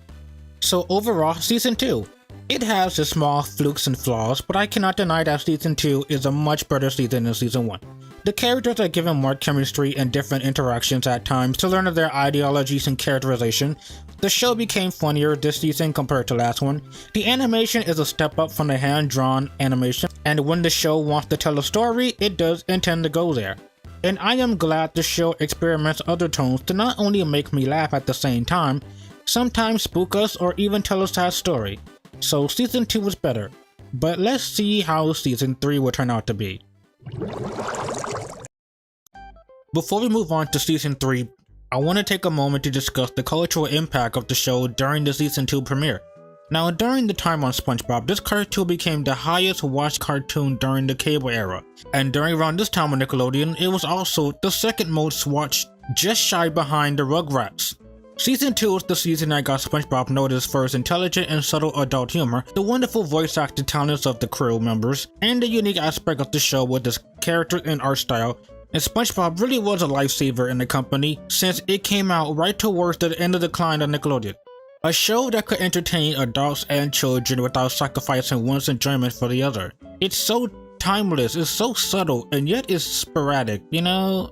So overall, season 2. It has its small flukes and flaws, but I cannot deny that season 2 is a much better season than season 1. The characters are given more chemistry and different interactions at times to learn of their ideologies and characterization. The show became funnier this season compared to last one. The animation is a step up from the hand-drawn animation, and when the show wants to tell a story, it does intend to go there. And I am glad the show experiments other tones to not only make me laugh at the same time, sometimes spook us or even tell a sad story. So season 2 was better, but let's see how season 3 will turn out to be. Before we move on to season 3, I want to take a moment to discuss the cultural impact of the show during the season 2 premiere. Now, during the time on SpongeBob, this cartoon became the highest watched cartoon during the cable era, and during around this time on Nickelodeon, it was also the second most watched, just shy behind the Rugrats. Season 2 was the season that got SpongeBob noticed for his intelligent and subtle adult humor, the wonderful voice acting talents of the crew members, and the unique aspect of the show with its characters and art style. And SpongeBob really was a lifesaver in the company since it came out right towards the end of the decline of Nickelodeon. A show that could entertain adults and children without sacrificing one's enjoyment for the other. It's so timeless, it's so subtle, and yet it's sporadic, you know?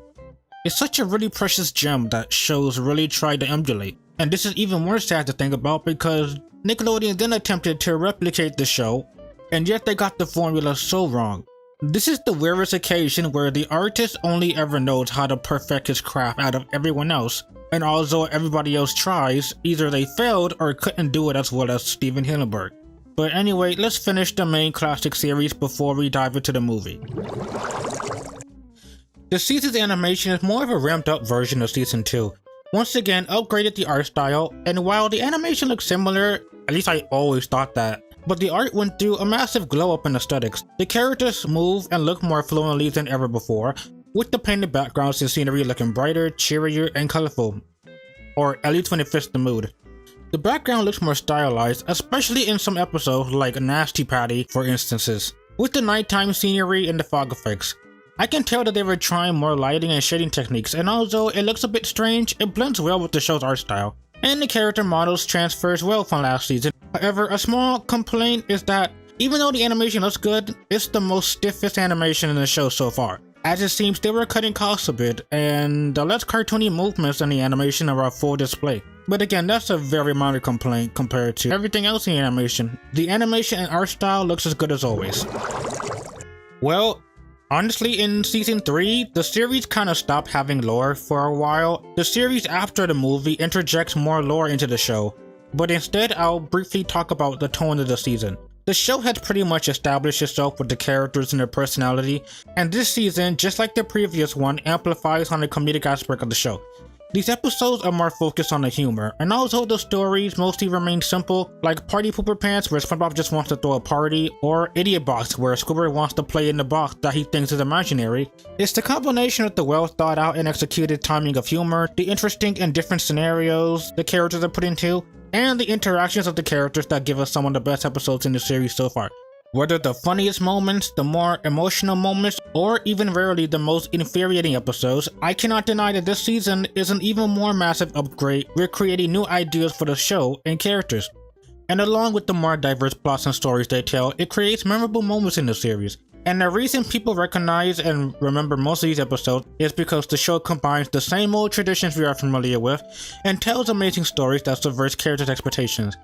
It's such a really precious gem that shows really tried to emulate. And this is even more sad to think about because Nickelodeon then attempted to replicate the show, and yet they got the formula so wrong. This is the rarest occasion where the artist only ever knows how to perfect his craft out of everyone else, and although everybody else tries, either they failed or couldn't do it as well as Steven Hillenburg. But anyway, let's finish the main classic series before we dive into the movie. The season's animation is more of a ramped up version of season 2. Once again, upgraded the art style, and while the animation looks similar, at least I always thought that, but the art went through a massive glow up in aesthetics. The characters move and look more fluently than ever before, with the painted backgrounds and scenery looking brighter, cheerier, and colorful. Or at least when it fits the mood. The background looks more stylized, especially in some episodes like Nasty Patty for instances, with the nighttime scenery and the fog effects. I can tell that they were trying more lighting and shading techniques, and although it looks a bit strange, it blends well with the show's art style. And the character models transfers well from last season. However, a small complaint is that even though the animation looks good, it's the most stiffest animation in the show so far, as it seems they were cutting costs a bit, and the less cartoony movements in the animation are on full display. But again, that's a very minor complaint compared to everything else in the animation. The animation and art style looks as good as always. Well, honestly, in season 3, the series kinda stopped having lore for a while. The series after the movie interjects more lore into the show, but instead I'll briefly talk about the tone of the season. The show has pretty much established itself with the characters and their personality, and this season, just like the previous one, amplifies on the comedic aspect of the show. These episodes are more focused on the humor, and although the stories mostly remain simple, like Party Pooper Pants where SpongeBob just wants to throw a party, or Idiot Box where Squidward wants to play in the box that he thinks is imaginary, it's the combination of the well thought out and executed timing of humor, the interesting and different scenarios the characters are put into, and the interactions of the characters that give us some of the best episodes in the series so far. Whether the funniest moments, the more emotional moments, or even rarely the most infuriating episodes, I cannot deny that this season is an even more massive upgrade. We're creating new ideas for the show and characters. And along with the more diverse plots and stories they tell, it creates memorable moments in the series. And the reason people recognize and remember most of these episodes is because the show combines the same old traditions we are familiar with and tells amazing stories that subverts characters' expectations.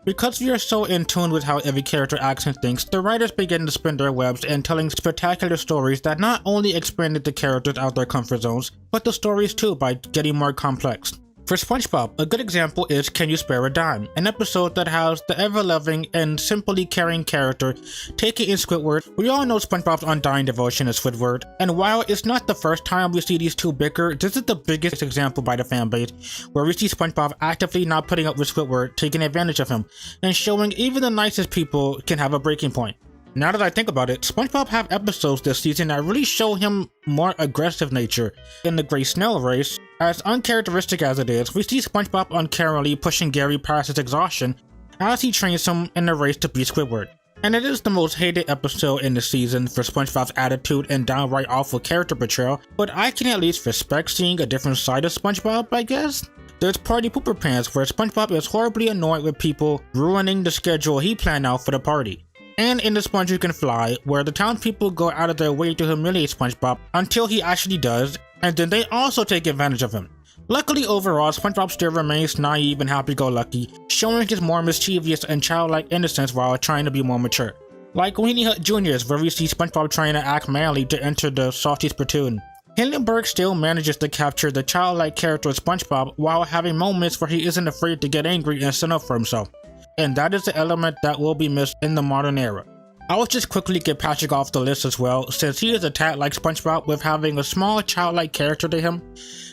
Because we are so in tune with how every character acts and thinks, the writers begin to spin their webs and telling spectacular stories that not only expanded the characters out their comfort zones, but the stories too by getting more complex. For Spongebob, a good example is Can You Spare a Dime, an episode that has the ever-loving and simply caring character taking in Squidward. We all know Spongebob's undying devotion to Squidward, and while it's not the first time we see these two bicker, this is the biggest example by the fanbase, where we see Spongebob actively not putting up with Squidward, taking advantage of him, and showing even the nicest people can have a breaking point. Now that I think about it, Spongebob have episodes this season that really show him more aggressive nature. In the Great Snail Race, as uncharacteristic as it is, we see Spongebob uncaringly pushing Gary past his exhaustion as he trains him in the race to beat Squidward. And it is the most hated episode in the season for Spongebob's attitude and downright awful character portrayal, but I can at least respect seeing a different side of Spongebob, I guess. There's Party Pooper Pants, where Spongebob is horribly annoyed with people ruining the schedule he planned out for the party. And in The Sponge You Can Fly, where the townspeople go out of their way to humiliate Spongebob until he actually does, and then they also take advantage of him. Luckily overall, Spongebob still remains naive and happy-go-lucky, showing his more mischievous and childlike innocence while trying to be more mature. Like Weenie Hut Jr.'s, where we see Spongebob trying to act manly to enter the Salty's platoon. Hindenburg still manages to capture the childlike character of Spongebob while having moments where he isn't afraid to get angry and stand up for himself. And that is the element that will be missed in the modern era. I will just quickly get Patrick off the list as well, since he is a tad like Spongebob with having a small childlike character to him,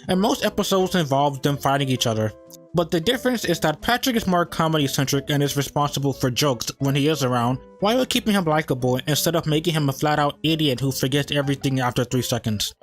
and most episodes involve them fighting each other. But the difference is that Patrick is more comedy-centric and is responsible for jokes when he is around, while keeping him likable instead of making him a flat-out idiot who forgets everything after 3 seconds.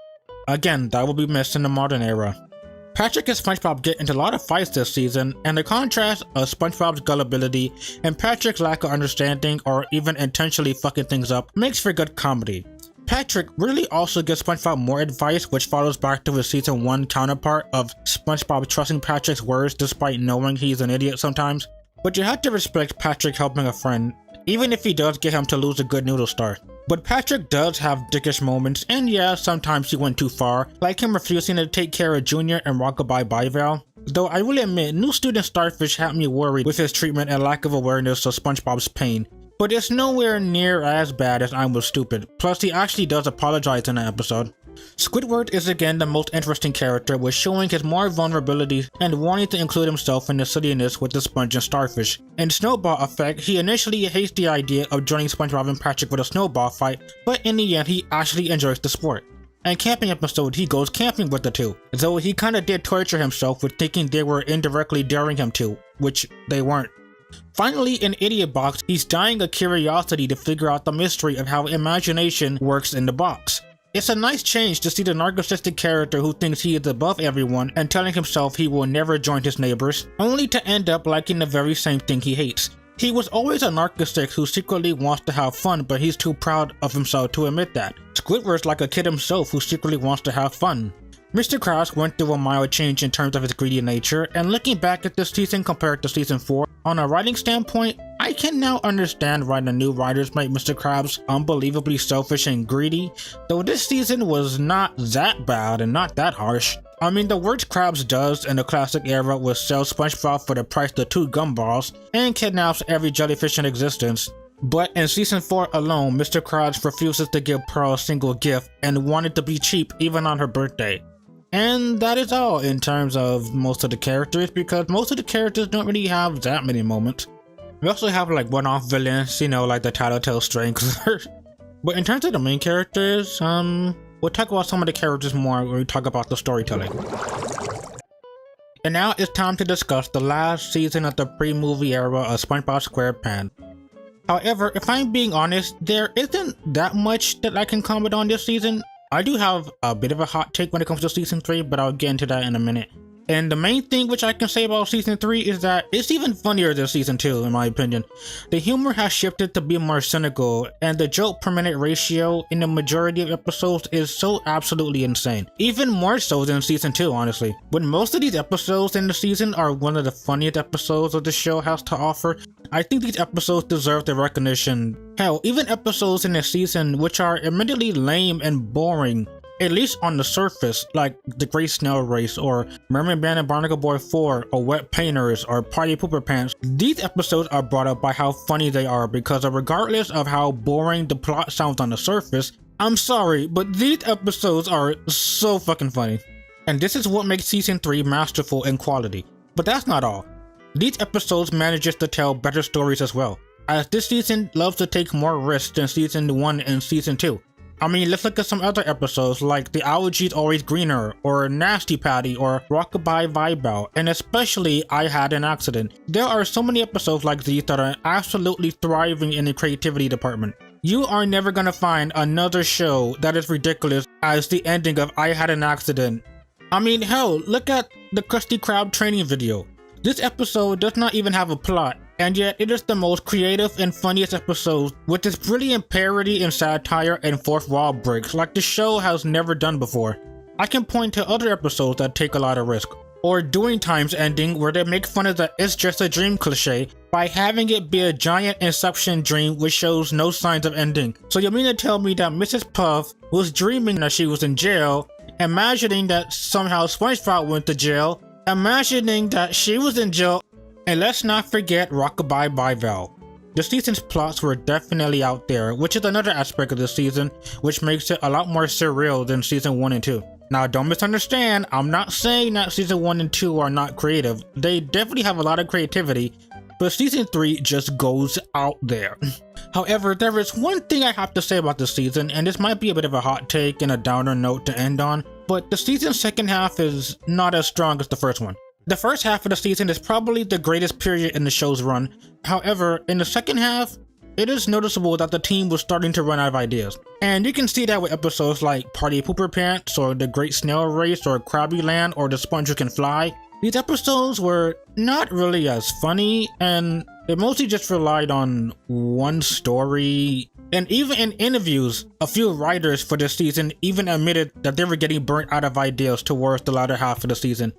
Again, that will be missed in the modern era. Patrick and Spongebob get into a lot of fights this season, and the contrast of Spongebob's gullibility and Patrick's lack of understanding or even intentionally fucking things up makes for good comedy. Patrick really also gives Spongebob more advice, which follows back to his season 1 counterpart of Spongebob trusting Patrick's words despite knowing he's an idiot sometimes. But you have to respect Patrick helping a friend, even if he does get him to lose a good noodle star. But Patrick does have dickish moments, and yeah, sometimes he went too far, like him refusing to take care of Junior and Rockabye Bival. Though I will admit, new student Starfish had me worried with his treatment and lack of awareness of Spongebob's pain, but it's nowhere near as bad as I Was Stupid, plus he actually does apologize in the episode. Squidward is again the most interesting character, with showing his more vulnerability and wanting to include himself in the silliness with the Sponge and Starfish. In Snowball Effect, he initially hates the idea of joining Spongebob and Patrick with a snowball fight, but in the end he actually enjoys the sport. And Camping Episode, he goes camping with the two, though he kinda did torture himself with thinking they were indirectly daring him to, which they weren't. Finally, in Idiot Box, he's dying of curiosity to figure out the mystery of how imagination works in the box. It's a nice change to see the narcissistic character who thinks he is above everyone and telling himself he will never join his neighbors, only to end up liking the very same thing he hates. He was always a narcissist who secretly wants to have fun, but he's too proud of himself to admit that. Squidward's like a kid himself who secretly wants to have fun. Mr. Krabs went through a mild change in terms of his greedy nature, and looking back at this season compared to season 4, on a writing standpoint, I can now understand why the new writers made Mr. Krabs unbelievably selfish and greedy, though this season was not that bad and not that harsh. I mean, the worst Krabs does in the classic era was sell SpongeBob for the price of 2 gumballs and kidnaps every jellyfish in existence. But in season 4 alone, Mr. Krabs refuses to give Pearl a single gift and wanted to be cheap even on her birthday. And that is all in terms of most of the characters, because most of the characters don't really have that many moments. We also have like one-off villains, you know, like the Tattletale Strangler. But in terms of the main characters, we'll talk about some of the characters more when we talk about the storytelling. And now it's time to discuss the last season of the pre-movie era of SpongeBob SquarePants. However, if I'm being honest, there isn't that much that I can comment on this season. I do have a bit of a hot take when it comes to season 3, but I'll get into that in a minute. And the main thing which I can say about season 3 is that it's even funnier than season 2 in my opinion. The humor has shifted to be more cynical, and the joke per minute ratio in the majority of episodes is so absolutely insane. Even more so than season 2, honestly. When most of these episodes in the season are one of the funniest episodes of the show has to offer, I think these episodes deserve the recognition. Hell, even episodes in the season which are admittedly lame and boring, at least on the surface, like The Great Snail Race, or Mermaid Man and Barnacle Boy 4, or Wet Painters, or Party Pooper Pants, these episodes are brought up by how funny they are, because regardless of how boring the plot sounds on the surface, I'm sorry, but these episodes are so fucking funny. And this is what makes Season 3 masterful in quality. But that's not all. These episodes manages to tell better stories as well, as this season loves to take more risks than Season 1 and Season 2. I mean, let's look at some other episodes like The Allergy's Always Greener, or Nasty Patty, or Rockabye Vibe Out, and especially I Had an Accident. There are so many episodes like these that are absolutely thriving in the creativity department. You are never gonna find another show that is ridiculous as the ending of I Had an Accident. I mean, hell, look at the Krusty Krab training video. This episode does not even have a plot, and yet it is the most creative and funniest episode with its brilliant parody and satire and fourth wall breaks like the show has never done before. I can point to other episodes that take a lot of risk, or Doing Time's ending where they make fun of the "it's just a dream" cliche by having it be a giant Inception dream which shows no signs of ending. So you mean to tell me that Mrs. Puff was dreaming that she was in jail, imagining that somehow SpongeBob went to jail, imagining that she was in jail, and let's not forget Rockabye Vibe Out. The season's plots were definitely out there, which is another aspect of the season, which makes it a lot more surreal than Season 1 and 2. Now don't misunderstand, I'm not saying that Season 1 and 2 are not creative. They definitely have a lot of creativity, but Season 3 just goes out there. However, there is one thing I have to say about this season, and this might be a bit of a hot take and a downer note to end on, but the season's second half is not as strong as the first one. The first half of the season is probably the greatest period in the show's run. However, in the second half, it is noticeable that the team was starting to run out of ideas. And you can see that with episodes like Party Pooper Pants, or The Great Snail Race, or Krabby Land, or The Sponge Who Can Fly. These episodes were not really as funny, and they mostly just relied on one story. And even in interviews, a few writers for this season even admitted that they were getting burnt out of ideas towards the latter half of the season.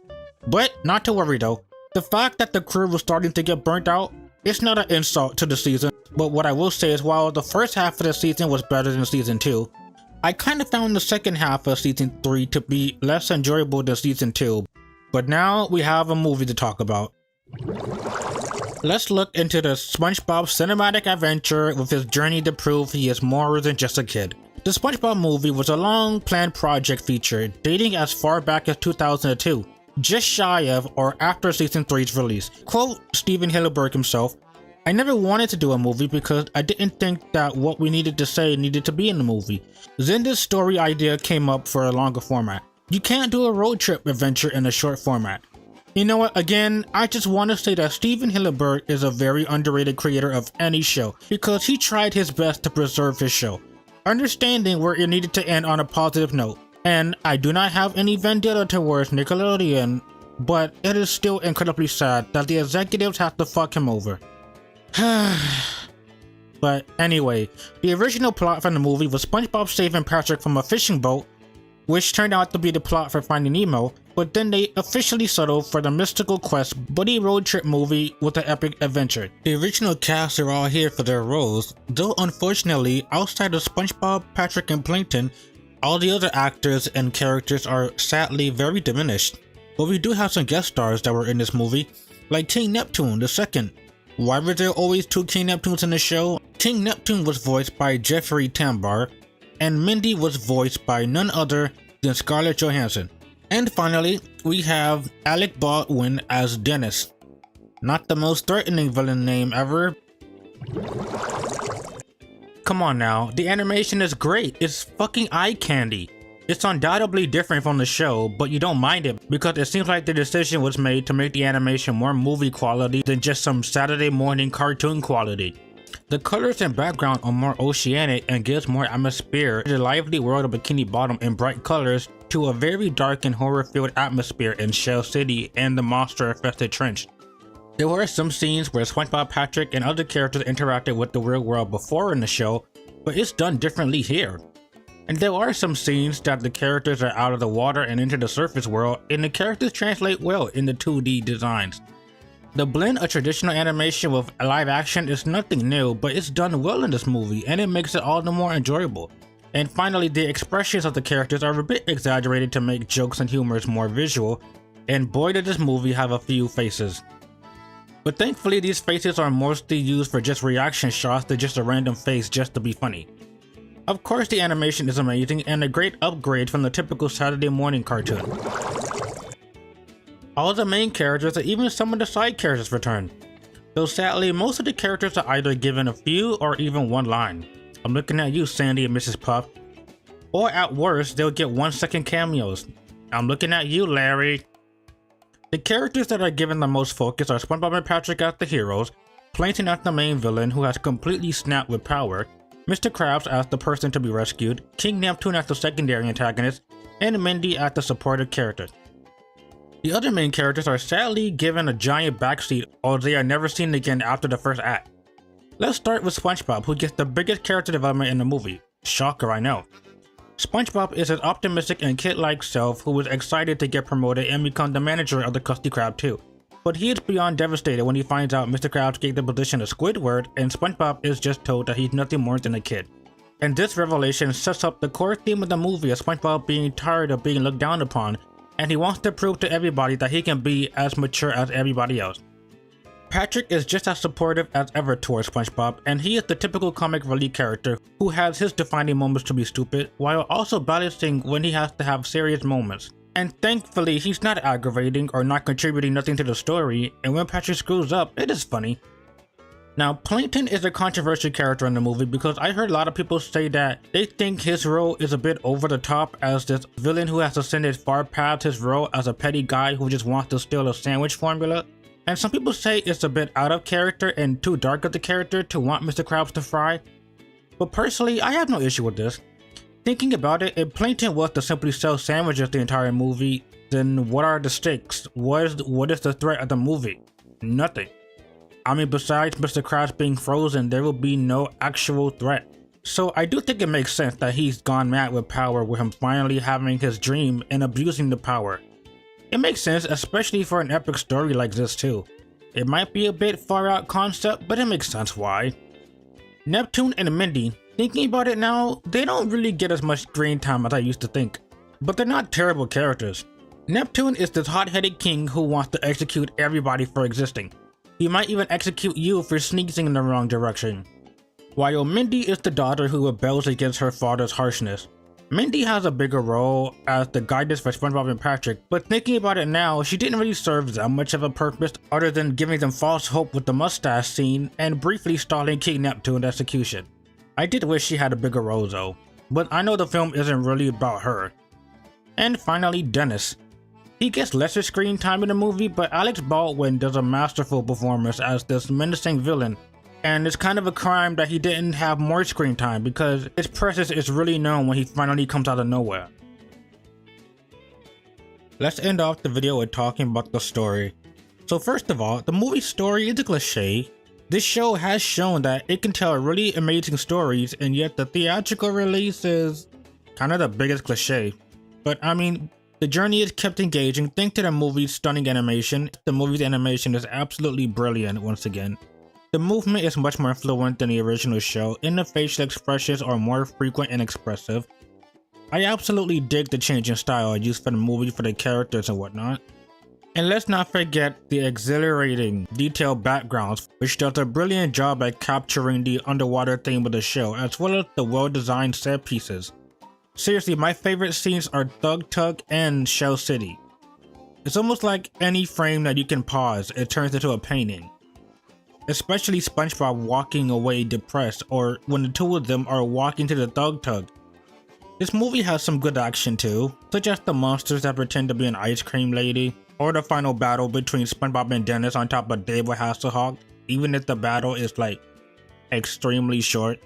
But not to worry though, the fact that the crew was starting to get burnt out, it's not an insult to the season, but what I will say is while the first half of the season was better than Season 2, I kinda found the second half of Season 3 to be less enjoyable than Season 2. But now we have a movie to talk about. Let's look into the SpongeBob cinematic adventure with his journey to prove he is more than just a kid. The SpongeBob movie was a long-planned project feature dating as far back as 2002. Just shy of or after Season 3's release. Quote Steven Hillenburg himself, "I never wanted to do a movie because I didn't think that what we needed to say needed to be in the movie. Then this story idea came up for a longer format. You can't do a road trip adventure in a short format." You know what, again, I just want to say that Steven Hillenburg is a very underrated creator of any show because he tried his best to preserve his show, understanding where it needed to end on a positive note. And I do not have any vendetta towards Nickelodeon, but it is still incredibly sad that the executives have to fuck him over. But anyway, the original plot from the movie was SpongeBob saving Patrick from a fishing boat, which turned out to be the plot for Finding Nemo, but then they officially settled for the mystical quest buddy road trip movie with an epic adventure. The original cast are all here for their roles, though unfortunately, outside of SpongeBob, Patrick, and Plankton, all the other actors and characters are sadly very diminished. But we do have some guest stars that were in this movie, like King Neptune II. Why were there always two King Neptunes in the show? King Neptune was voiced by Jeffrey Tambor, and Mindy was voiced by none other than Scarlett Johansson. And finally, we have Alec Baldwin as Dennis. Not the most threatening villain name ever. Come on now, the animation is great, it's fucking eye candy. It's undoubtedly different from the show, but you don't mind it because it seems like the decision was made to make the animation more movie quality than just some Saturday morning cartoon quality. The colors and background are more oceanic and gives more atmosphere to the lively world of Bikini Bottom in bright colors to a very dark and horror-filled atmosphere in Shell City and the monster-infested trench. There were some scenes where SpongeBob, Patrick, and other characters interacted with the real world before in the show, but it's done differently here. And there are some scenes that the characters are out of the water and into the surface world, and the characters translate well in the 2D designs. The blend of traditional animation with live action is nothing new, but it's done well in this movie, and it makes it all the more enjoyable. And finally, the expressions of the characters are a bit exaggerated to make jokes and humor more visual, and boy did this movie have a few faces. But thankfully these faces are mostly used for just reaction shots than just a random face just to be funny. Of course, the animation is amazing and a great upgrade from the typical Saturday morning cartoon. All the main characters and even some of the side characters return, though sadly most of the characters are either given a few or even one line. I'm looking at you, Sandy and Mrs. Puff. Or at worst, they'll get 1-second cameos. I'm looking at you, Larry. The characters that are given the most focus are Spongebob and Patrick as the heroes, Plankton as the main villain who has completely snapped with power, Mr. Krabs as the person to be rescued, King Neptune as the secondary antagonist, and Mindy as the supportive character. The other main characters are sadly given a giant backseat or they are never seen again after the first act. Let's start with Spongebob, who gets the biggest character development in the movie. Shocker, I know. Spongebob is his optimistic and kid-like self who is excited to get promoted and become the manager of the Krusty Krab too. But he is beyond devastated when he finds out Mr. Krabs gave the position to Squidward and Spongebob is just told that he's nothing more than a kid. And this revelation sets up the core theme of the movie of Spongebob being tired of being looked down upon, and he wants to prove to everybody that he can be as mature as everybody else. Patrick is just as supportive as ever towards Spongebob, and he is the typical comic relief character who has his defining moments to be stupid, while also balancing when he has to have serious moments. And thankfully, he's not aggravating or not contributing nothing to the story, and when Patrick screws up, it is funny. Now, Plankton is a controversial character in the movie because I heard a lot of people say that they think his role is a bit over the top as this villain who has ascended far past his role as a petty guy who just wants to steal a sandwich formula. And some people say it's a bit out of character and too dark of the character to want Mr. Krabs to fry. But personally, I have no issue with this. Thinking about it, if Plankton was to simply sell sandwiches the entire movie, then what are the stakes? What is the threat of the movie? Nothing. I mean, besides Mr. Krabs being frozen, there will be no actual threat. So I do think it makes sense that he's gone mad with power with him finally having his dream and abusing the power. It makes sense, especially for an epic story like this too. It might be a bit far out concept, but it makes sense why. Neptune and Mindy, thinking about it now, they don't really get as much screen time as I used to think. But they're not terrible characters. Neptune is this hot-headed king who wants to execute everybody for existing. He might even execute you for sneezing in the wrong direction. While Mindy is the daughter who rebels against her father's harshness. Mindy has a bigger role as the guidance for Spongebob and Patrick, but thinking about it now, she didn't really serve that much of a purpose other than giving them false hope with the mustache scene and briefly stalling King Neptune's execution. I did wish she had a bigger role though, but I know the film isn't really about her. And finally, Dennis. He gets lesser screen time in the movie, but Alex Baldwin does a masterful performance as this menacing villain, and it's kind of a crime that he didn't have more screen time because his presence is really known when he finally comes out of nowhere. Let's end off the video with talking about the story. So first of all, the movie story is a cliche. This show has shown that it can tell really amazing stories, and yet the theatrical release is kind of the biggest cliche. But I mean, the journey is kept engaging thanks to the movie's stunning animation. The movie's animation is absolutely brilliant once again. The movement is much more fluent than the original show, and the facial expressions are more frequent and expressive. I absolutely dig the change in style used for the movie for the characters and whatnot. And let's not forget the exhilarating, detailed backgrounds, which does a brilliant job at capturing the underwater theme of the show, as well as the well-designed set pieces. Seriously, my favorite scenes are Thug Tug and Shell City. It's almost like any frame that you can pause, it turns into a painting. Especially Spongebob walking away depressed, or when the two of them are walking to the Thug Tug. This movie has some good action too, such as the monsters that pretend to be an ice cream lady, or the final battle between Spongebob and Dennis on top of David Hasselhoff, even if the battle is like extremely short.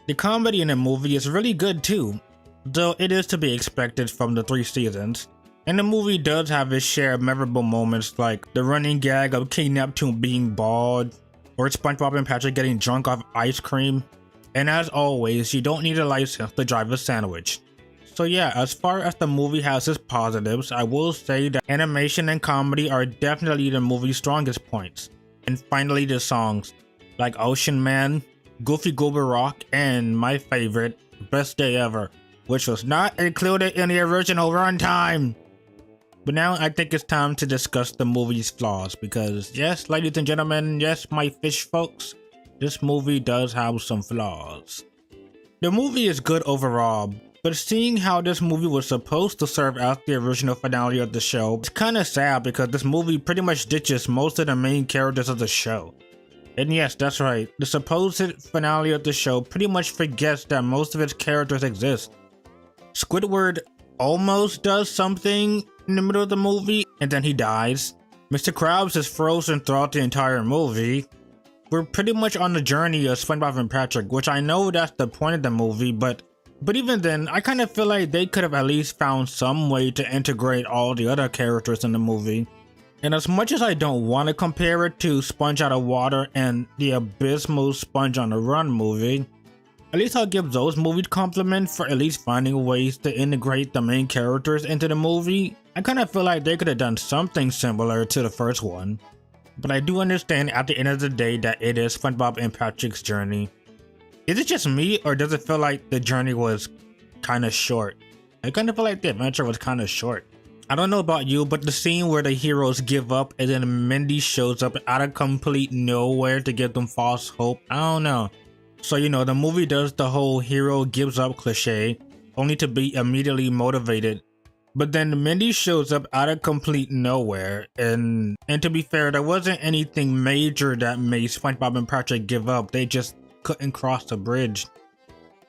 The comedy in the movie is really good too, though it is to be expected from the 3 seasons. And the movie does have its share of memorable moments like the running gag of King Neptune being bald, or Spongebob and Patrick getting drunk off ice cream. And as always, you don't need a license to drive a sandwich. So yeah, as far as the movie has its positives, I will say that animation and comedy are definitely the movie's strongest points. And finally the songs, like Ocean Man, Goofy Goober Rock, and my favorite, Best Day Ever, which was not included in the original runtime. But now I think it's time to discuss the movie's flaws, because yes, ladies and gentlemen, yes, my fish folks, this movie does have some flaws. The movie is good overall, but seeing how this movie was supposed to serve as the original finale of the show, it's kinda sad because this movie pretty much ditches most of the main characters of the show. And yes, that's right, the supposed finale of the show pretty much forgets that most of its characters exist. Squidward almost does something in the middle of the movie, and then he dies. Mr. Krabs is frozen throughout the entire movie. We're pretty much on the journey of SpongeBob and Patrick, which I know that's the point of the movie, but even then, I kind of feel like they could have at least found some way to integrate all the other characters in the movie. And as much as I don't want to compare it to Sponge Out of Water and the abysmal Sponge on the Run movie, at least I'll give those movies compliments for at least finding ways to integrate the main characters into the movie. I kind of feel like they could have done something similar to the first one. But I do understand at the end of the day that it is SpongeBob and Patrick's journey. Is it just me, or does it feel like the journey was kind of short? I kind of feel like the adventure was kind of short. I don't know about you, but the scene where the heroes give up and then Mindy shows up out of complete nowhere to give them false hope, I don't know. So you know, the movie does the whole hero gives up cliche, only to be immediately motivated. But then Mindy shows up out of complete nowhere, and to be fair, there wasn't anything major that made SpongeBob and Patrick give up, they just couldn't cross the bridge.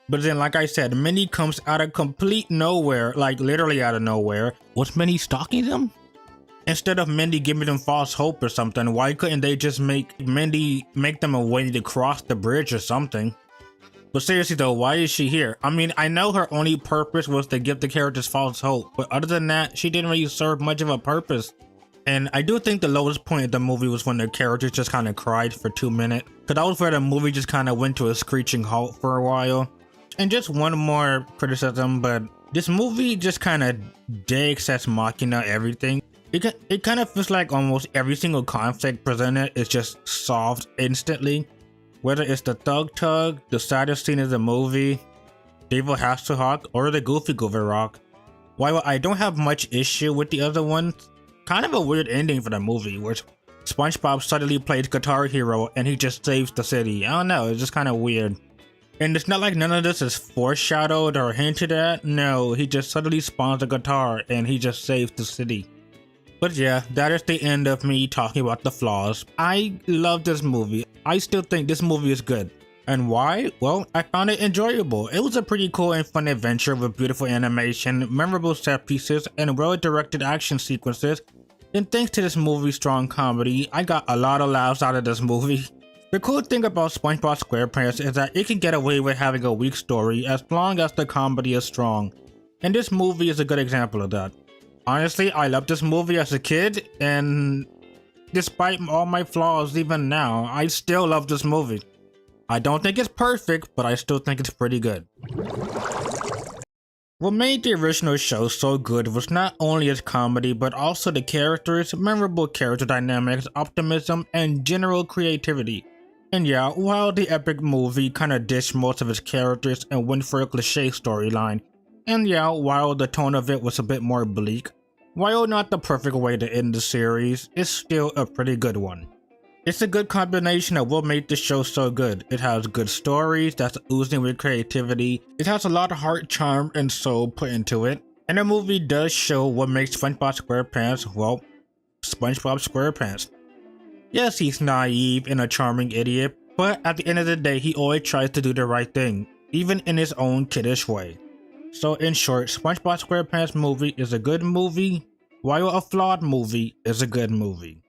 But then, like I said, Mindy comes out of complete nowhere, like literally out of nowhere. Was Mindy stalking them? Instead of Mindy giving them false hope or something, why couldn't they just make Mindy make them a way to cross the bridge or something? But seriously though, why is she here? I mean, I know her only purpose was to give the characters false hope, but other than that, she didn't really serve much of a purpose. And I do think the lowest point of the movie was when the characters just kind of cried for 2 minutes, because that was where the movie just kind of went to a screeching halt for a while. And just one more criticism, but this movie just kind of Deus Ex Machina everything. It kind of feels like almost every single conflict presented is just solved instantly. Whether it's the Thug Tug, the saddest scene of the movie, David Hasselhoff, or the Goofy Goober Rock. While I don't have much issue with the other ones, kind of a weird ending for the movie where SpongeBob suddenly plays Guitar Hero and he just saves the city. I don't know, it's just kind of weird. And it's not like none of this is foreshadowed or hinted at. No, he just suddenly spawns a guitar and he just saves the city. But yeah, that is the end of me talking about the flaws. I love this movie. I still think this movie is good. And why? Well, I found it enjoyable. It was a pretty cool and fun adventure with beautiful animation, memorable set pieces, and well-directed action sequences. And thanks to this movie's strong comedy, I got a lot of laughs out of this movie. The cool thing about SpongeBob SquarePants is that it can get away with having a weak story as long as the comedy is strong. And this movie is a good example of that. Honestly, I loved this movie as a kid, and despite all my flaws even now, I still love this movie. I don't think it's perfect, but I still think it's pretty good. What made the original show so good was not only its comedy, but also the characters, memorable character dynamics, optimism, and general creativity. And yeah, while the epic movie kinda ditched most of its characters and went for a cliche storyline, and yeah, while the tone of it was a bit more bleak, while not the perfect way to end the series, it's still a pretty good one. It's a good combination of what made the show so good. It has good stories that's oozing with creativity, it has a lot of heart, charm, and soul put into it, and the movie does show what makes SpongeBob SquarePants, well, SpongeBob SquarePants. Yes, he's naive and a charming idiot, but at the end of the day, he always tries to do the right thing, even in his own kiddish way. So in short, SpongeBob SquarePants movie is a good movie, while a flawed movie is a good movie.